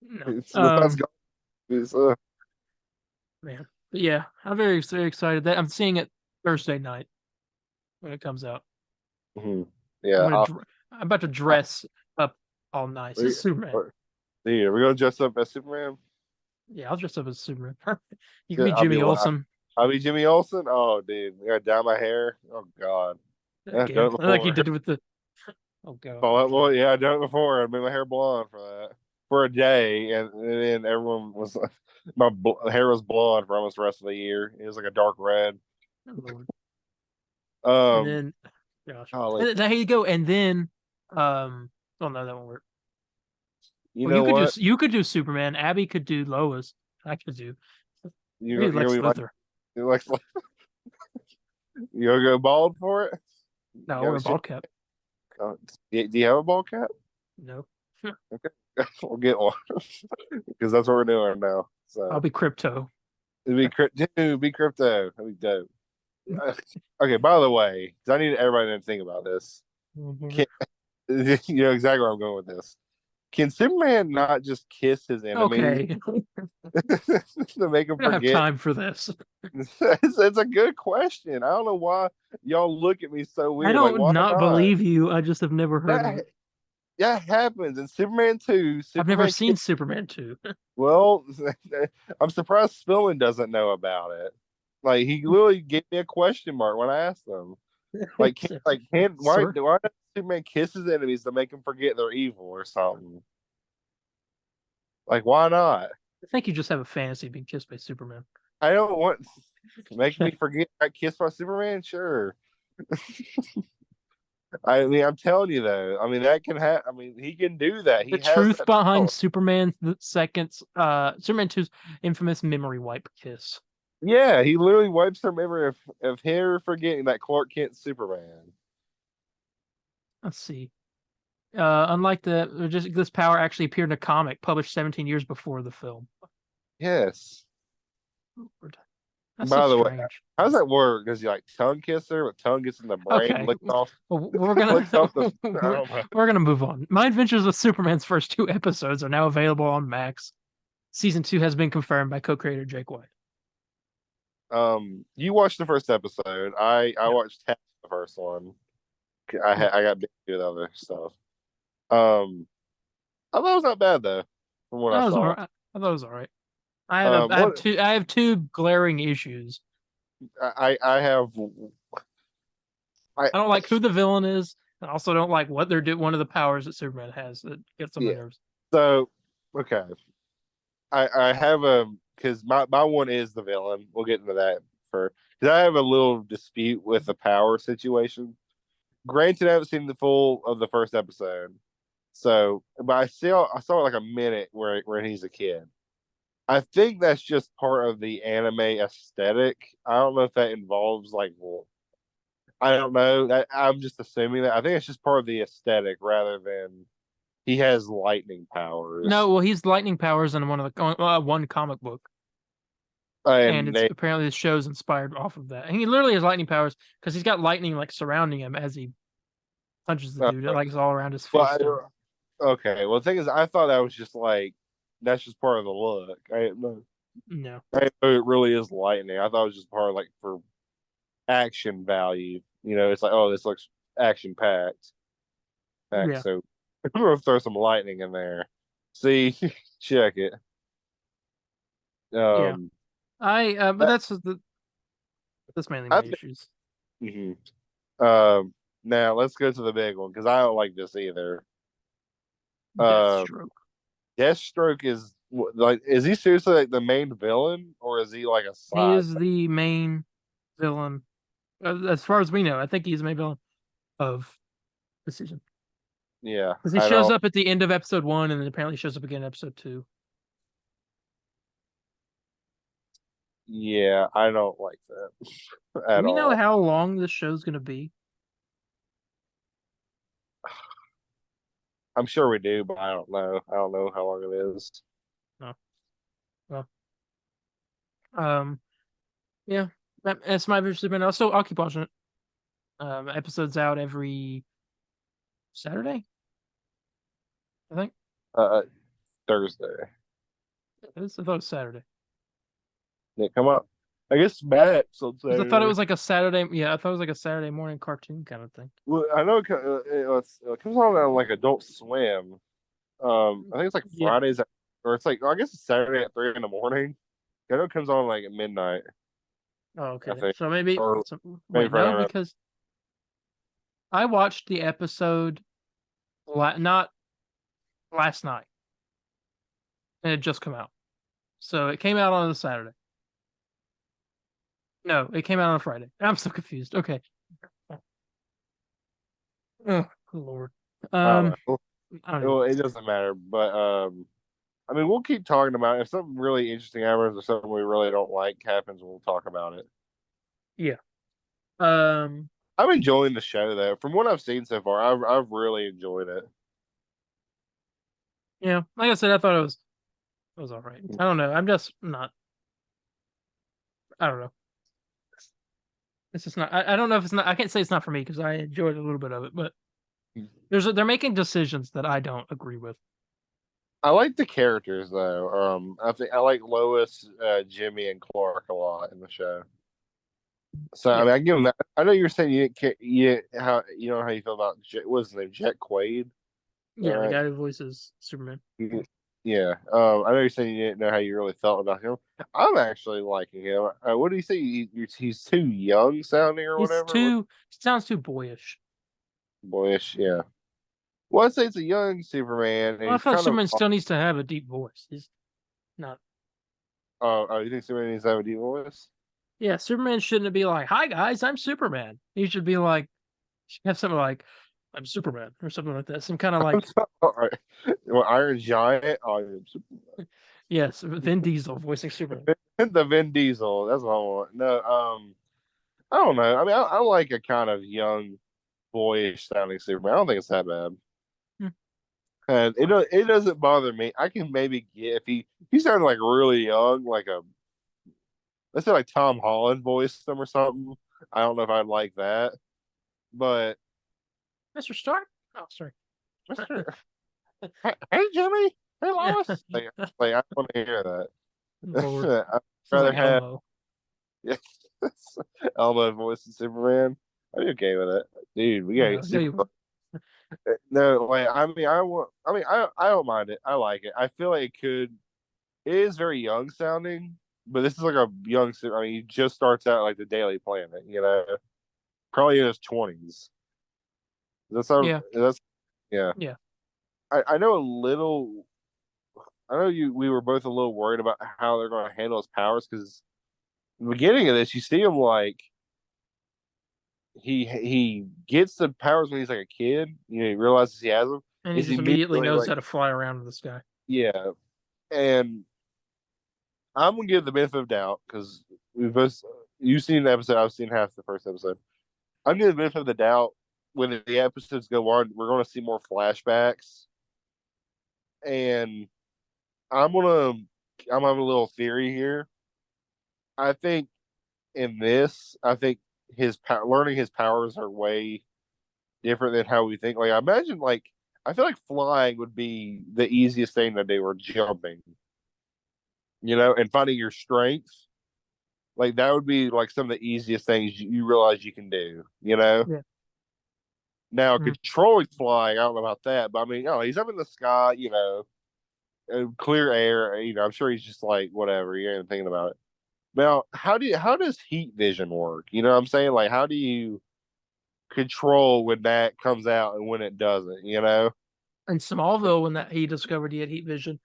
No. Let's go. It's, Man. But yeah, I'm very excited that I'm seeing it Thursday night when it comes out. mhm. I'm Yeah. gonna I'm about to I, dress up all nice. we, It's Superman. yeah, we're gonna dress up as Superman. Yeah, I'll dress up as Superman. You can Yeah, be Jimmy Olsen I'll be Jimmy Olsen. Oh, dude, I gotta dye my hair. Oh God, yeah, I've done again, it like you before. did with the. Oh god. Well, yeah, I've done it before. I made my hair blonde for that for a day, and then everyone was hair was blonde for almost the rest of the year. It was like a dark red. Oh, Lord. And Um, then, gosh, golly, and there you go. And then, oh no, that won't work. you Well, know what? you could do Superman. Abby could do Lois. I could do. You Maybe you're Lex gonna be Luthor. like you gonna go bald for it? No, You I wear gotta a shave. bald cap. Do you have a bald cap? No, Okay, we'll get one because that's what we're doing now. I'll So be Crypto. be crypto. That'd be dope. Okay, by the way, 'cause I need everybody to think about this. Mhm. Can, you know exactly where I'm going with this. Can Superman not just kiss his enemies Okay, to make him I don't have forget? time for this. It's a good question. I don't know why y'all look at me so I weird. Like, don't why not not? believe you. I just have never heard of That it. that happens in Superman 2. I've never Superman seen kiss. Superman 2. Well, I'm surprised Spillman doesn't know about it. Like, he literally gave me a question mark when I asked him. Sir, Why does Superman kiss his enemies to make them forget they're evil or something? Like, why not? I think you just have a fantasy being kissed by Superman. I don't want make me forget I kissed my Superman. Sure. I mean, I'm telling you though. I mean, that can happen. I mean, he can do that. The He has truth that behind power. Superman 2's infamous memory wipe kiss. Yeah, he literally wipes her memory of him forgetting that Clark Kent's Superman. Let's see. Unlike just this power actually appeared in a comic published 17 years before the film. Yes. That's so By the way, strange. how does that work? Does he like tongue kiss her? But tongue gets in the brain, Okay, licks off, well, we're gonna licks off the. I we're, don't know. we're gonna move on. My Adventures with Superman's first two episodes are now available on Max. Season two has been confirmed by co-creator Jake White. You watched the first episode. I Yeah, watched half the first one. yeah, I got big with other stuff. Um, I thought it was not bad though, from what I that was all saw. right. I thought it was all right. I have What two glaring issues. I have I I don't like who the villain is. I also don't like what they're doing. One of the powers that Superman has that gets on my yeah. nerves. So okay, I have a because my one is the villain. We'll get into that for because I have a little dispute with the power situation. Granted, I haven't seen the full of the first episode, so but I saw like a minute where he's a kid. I think that's just part of the anime aesthetic. I don't know if that involves like well, I don't know. I'm just assuming that. I think it's just part of the aesthetic rather than he has lightning No, powers. well, he's lightning powers in one of the one comic book, and And it's they, apparently the show's inspired off of that. And he literally has lightning powers because he's got lightning like surrounding him as he punches the uh, dude. It like is all around his well, face too. okay. Well, the thing is, I thought that was just like that's just part of the look. No, I didn't know it really is lightning. I thought it was just part of like for action value. You know, it's like oh, this looks action packed. yeah, So I'm gonna throw some lightning in there. See, check it. yeah. Um, But that, that's mainly I my think. issues. Mhm. Now let's go to the big one because I don't like this either. Uh, Deathstroke. Deathstroke is like, is he seriously like the main villain or is he like a He side? is the main villain, as far as we know. I think he's the main villain of the season Yeah, because he I shows don't. up at the end of episode one, and then apparently shows up again in episode two. Yeah, I don't like that Do at we know all. how long this show's gonna be? I'm sure we do, but I don't know. I don't know how long it is. No. Well, um, yeah, that's my view been. Also, I'll keep watching it. Episodes out every Saturday, I think. Uh, Thursday. I thought it was Saturday Did it come up? I guess Max on because I thought it Saturday. was like a Saturday. Yeah, I thought it was like a Saturday morning cartoon kind of thing. Well, I know it comes on like Adult Swim. I think it's like Yeah. Fridays or it's like I guess it's Saturday at 3 in the morning. I know it comes on like at midnight. Oh, I okay. think, So maybe. or maybe Wait, Friday no, around. because I watched the episode not last night, and it just come out. So it came out on a Saturday. No, it came out on a Friday. I'm so confused. Okay. Oh, Lord. I don't Um, know. I don't even. Well, it doesn't matter, but I mean, we'll keep talking about it. If something really interesting happens or something we really don't like happens, we'll talk about it. Yeah. Um, I'm enjoying the show though. From what I've seen so far, I've really enjoyed it. yeah. Like I said, I thought it was all right. I don't know. I'm just not. I don't know. It's just not. I don't know if it's not. I can't say it's not for me because I enjoyed a little bit of it, but they're making decisions that I don't agree with. I like the characters though. I think I like Lois, Jimmy, and Clark a lot in the show. So I Yeah. mean, I give them that. I know you were saying you didn't care, how you know how you feel about what's his name, Jet Quaid, all Yeah. The right? guy who voices Superman. Yeah. I know you're saying you didn't know how you really felt about him. I'm actually liking him. What do you say? He's too young sounding or He's whatever. too. He sounds too boyish. Boyish, yeah. Well, I'd say it's a young Superman, and Well, I he's feel like kind of. Superman still needs to have a deep voice. He's not. You think Superman needs to have a deep voice? Yeah, Superman shouldn't be like, "Hi guys, I'm Superman." He should be like, should have something like, "I'm Superman" or something like that. Some kind of I'm like, sorry. Well, Iron Giant. I am Superman. yes, Vin Diesel voicing Superman. The Vin Diesel. That's what I want. No, I don't know. I mean, I like a kind of young, boyish sounding Superman. I don't think it's that bad. Hmm, And fine. it doesn't bother me. I can maybe get if he sounded like really young, like a let's say like Tom Holland voiced them or something. I don't know if I'd like that, but Mr. Stark? Oh, sorry. Mister, hey Jimmy, hey Yeah. Lois, like I want to hear Lord. that. I'd Sounds rather like have Elmo. yeah, Elmo voicing Superman. I'd be okay with it, dude. We gotta No, get no, Super. you won't. No, like I mean, I want. I mean, I don't mind it. I like it. I feel like it could. It is very young sounding, but this is like a young. I mean, he just starts out like the Daily Planet. Probably in his 20s. That's how. Yeah, That's yeah. yeah. I know a little. I know you. We were both a little worried about how they're going to handle his powers because the beginning of this, you see him like he gets the powers when he's like a kid. He realizes he has them. And he Is just immediately immediately knows like how to fly around in the sky. yeah, and I'm gonna give the benefit of doubt because we both you've seen the episode, I've seen half the first episode. I'm giving the benefit of the doubt when the episodes go on, we're gonna see more flashbacks, and I'm gonna I'm having a little theory here. I think in this, I think learning his powers are way different than how we think. Like I imagine, like I feel like flying would be the easiest thing to do, or jumping, and finding your strength. Like that would be like some of the easiest things you realize you can do. Yeah. Now Mm. controlling flying, I don't know about that, but I mean, he's up in the sky, clear air. I'm sure he's just like whatever. He ain't thinking about it. Now, how does heat vision work? You know what I'm saying? Like, how do you control when that comes out and when it doesn't? In Smallville, when that he discovered he had heat vision,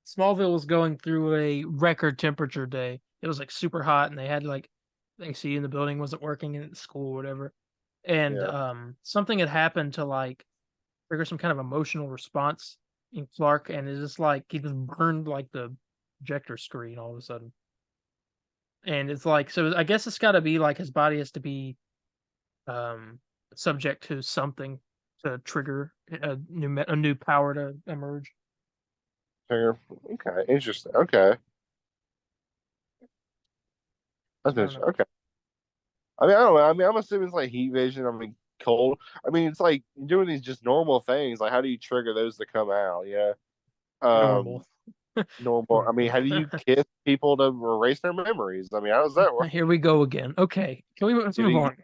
Smallville was going through a record temperature day. It was like super hot, and they had like the AC in the building wasn't working in school or whatever. And Yeah. something had happened to like trigger some kind of emotional response in Clark, and it's just like he just burned like the projector screen all of a sudden. And it's like, so I guess it's got to be like his body has to be um subject to something to trigger a new power to emerge. Fair. Okay. Interesting. Okay. That's I don't know. interesting. Okay. I mean, I don't know. I mean, I'm assuming it's like heat vision. I mean, cold. I mean, it's like doing these just normal things. Like, how do you trigger those to come out? Yeah. Normal. Normal. I mean, Normal. how do you kiss people to erase their memories? I mean, how does that work? Here we go again. Okay, can we let's Did move he on?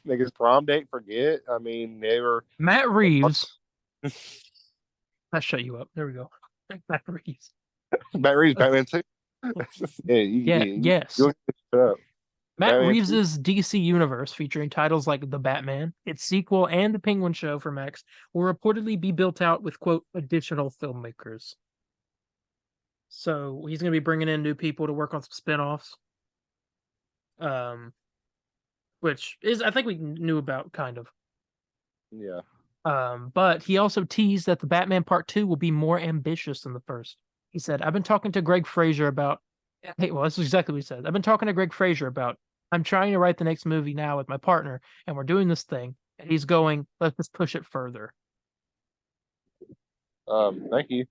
make his prom date forget? I mean, they were. Matt Reeves. That shut you up. There we go. Matt Reeves. Matt Reeves, Batman 2. Yeah, Yeah, you yes. look this shit up. Matt Batman 2. Reeves's DC universe, featuring titles like The Batman, its sequel, and The Penguin Show for Max, will reportedly be built out with quote additional filmmakers. So he's going to be bringing in new people to work on some spin-offs. Um, which is I think we knew about kind of. Yeah. But he also teased that the Batman Part 2 will be more ambitious than the first. He said, I've been talking to Greg Fraser about hey, well, that's exactly what he said. I've been talking to Greg Fraser about I'm trying to write the next movie now with my partner, and we're doing this thing. And he's going, let's just push it further. Thank you.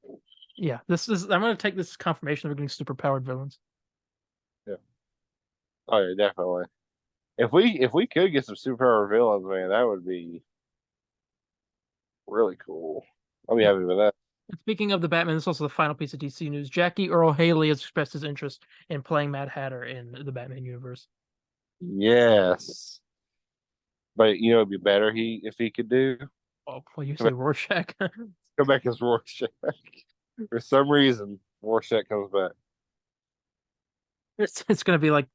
Yeah, this is I'm gonna take this confirmation of getting superpowered villains. Yeah. Oh yeah, definitely. If we could get some superpower villains, man, that would be really cool. I'll be Yeah. happy with that. And speaking of the Batman, this is also the final piece of DC news. Jackie Earl Haley has expressed his interest in playing Mad Hatter in the Batman universe. Yes. But it'd be better if he could Oh, well, you come say back, Rorschach. come back as Rorschach. For some reason, Rorschach comes back. It's gonna be like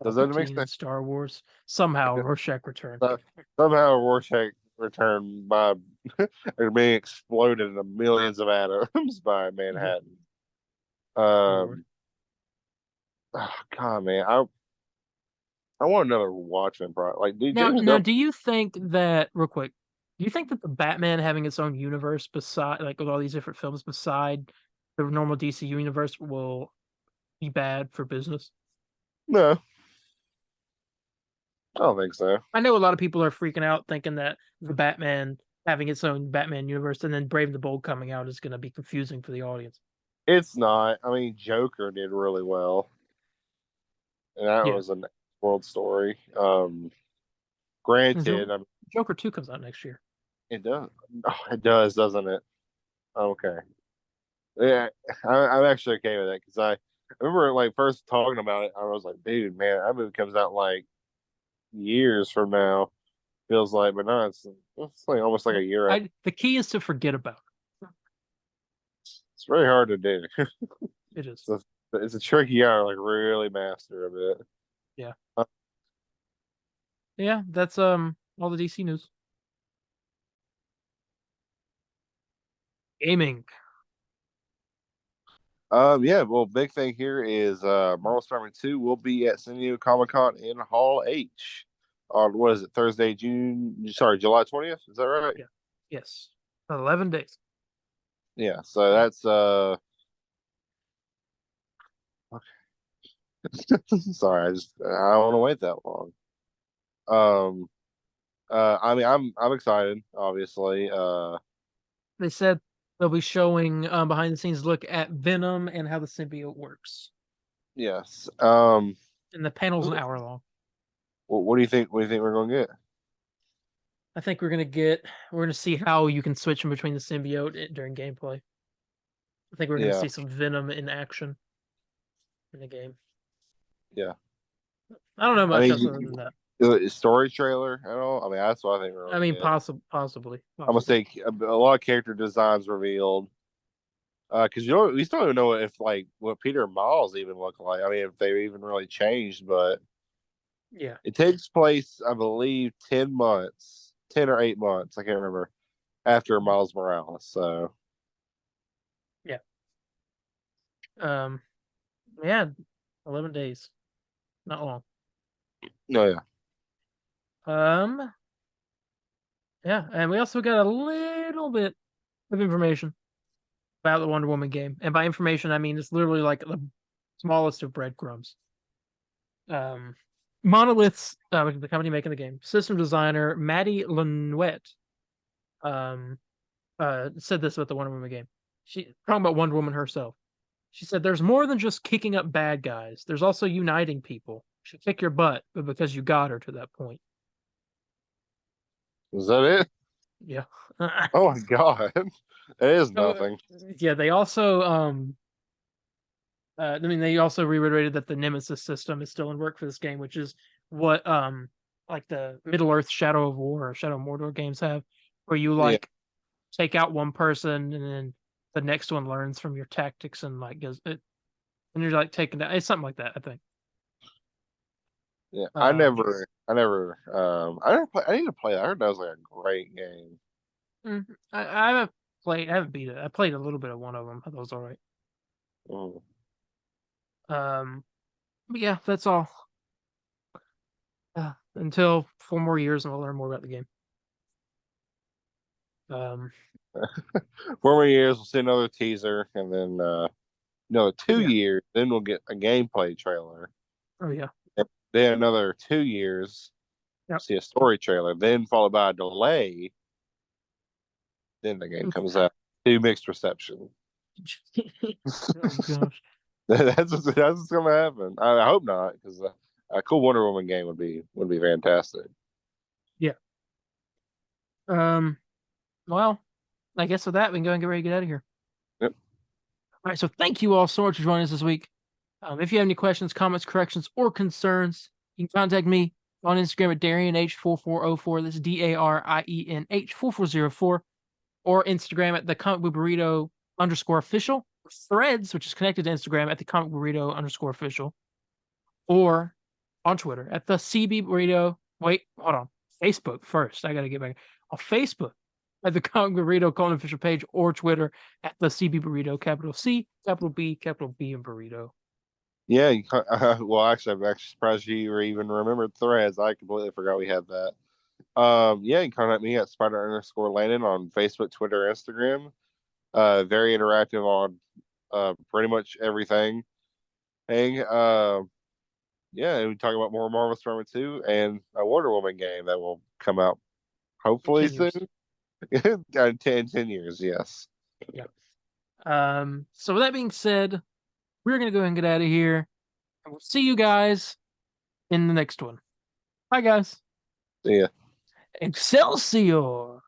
Does that make Palpatine in sense? Star Wars. Somehow Rorschach returned. Somehow Rorschach returned by or being exploded into millions of atoms by Yeah, Manhattan. Lord. Um, oh, God, man, I want another Watchmen product. Like, dude, James Now, Gunn. do you think that real quick? Do you think that the Batman having its own universe beside, like with all these different films beside the normal DC universe, will be bad for business? No, I don't think so. I know a lot of people are freaking out, thinking that the Batman having its own Batman universe and then Brave and the Bold coming out is going to be confusing for the audience. It's not. I mean, Joker did really well. and that Yeah. was a world story. And Granted, I mean, Joker 2 comes out next year. it does. Oh, it does, doesn't it? Okay. Yeah, I'm actually okay with that because I remember like first talking about it. I was like, dude, man, that movie comes out like years from now. Feels like, but no, it's like almost like a year out. The key is to forget about It's very hard to do. it. It is. It's it's a tricky, you gotta like really master a bit. Yeah. Uh, Yeah, that's all the DC news. Gaming. yeah, well, big thing here is Marvel Spider-Man 2 will be at San Diego Comic-Con in Hall H on what is it, Thursday, July 20th? Is that right? Yeah. Yes. 11 days. Yeah, so that's sorry, I don't want to wait that long. Um I mean I'm excited, obviously. They said they'll be showing behind the scenes look at Venom and how the symbiote works. Yes. And the panel's an hour long. What do you think? What do you think we're gonna get? I think we're gonna see how you can switch in between the symbiote during gameplay. I think we're gonna Yeah, see some Venom in action in the game. yeah. I don't know I much else other than mean, that. story trailer at all? I mean, that's what I think we're I gonna mean, get. possibly. I'm gonna say a lot of character designs revealed. Because we still don't even know if like what Peter and Miles even look like. I mean, if they even really changed, but Yeah. it takes place, I believe, 10 months, 10 or 8 months, I can't remember, after Miles Morales. So Yeah. Um. Yeah. 11 days. Not long. no, yeah, Um. Yeah, and we also got a little bit of information about the Wonder Woman game, and by information I mean it's literally like the smallest of breadcrumbs. Um, Monolith's the company making the game, system designer Maddie Lanouette, um, said this about the Wonder Woman game. She talking about Wonder Woman herself. She said, "There's more than just kicking up bad guys. There's also uniting people. She'll kick your butt, but because you got her to that point." is that it? Yeah. Oh my god, it is So nothing. yeah, they also I mean, they also reiterated that the Nemesis system is still in work for this game, which is what like the Middle Earth Shadow of War or Shadow of Mordor games have, where you Yeah, like take out one person and then the next one learns from your tactics and like goes it, and you're like taking that. It's something like that, I think. yeah. Um, I never play. I need to play that. I heard that was like a great game. I haven't played, I haven't beat it. I played a little bit of one of them. I thought it was all right. Mm. But yeah, that's all. Until 4 more years, and we'll learn more about the game. Um, 4 more years, we'll see another teaser, and then no, two yeah. years, then we'll get a gameplay trailer. Oh yeah. And then another 2 years, Yep. see a story trailer, then followed by a delay. Then the game comes out. Two mixed reception. Oh gosh. That's what's gonna happen. I hope not, because a cool Wonder Woman game would be fantastic. Yeah. Um. Well, I guess with that, we can go and get ready to get out of here. Yep. All right. So thank you all so much for joining us this week. If you have any questions, comments, corrections, or concerns, you can contact me on Instagram at DarienH4404. That's DARIENH4404. Or Instagram at the Comic Book Burrito _official. Threads, which is connected to Instagram at the Comic Burrito _official. Or on Twitter at the CB Burrito. Wait, hold on. Facebook first. I gotta get back on Facebook at the Comic Burrito official page, or Twitter at the CB Burrito, capital C, capital B, and Burrito. Yeah. Well, actually, I'm actually surprised you even remembered Threads. I completely forgot we had that. Yeah, you can contact me at Spider_Landon on Facebook, Twitter, Instagram. Very interactive on pretty much everything. Hang. Yeah, and we talk about more Marvel Spider-Man 2 and a Wonder Woman game that will come out In hopefully 10 soon. years. In 10 years, yes. Yeah. So with that being said, we're gonna go ahead and get out of here. And we'll see you guys in the next one. Bye, guys. See ya. Excelsior!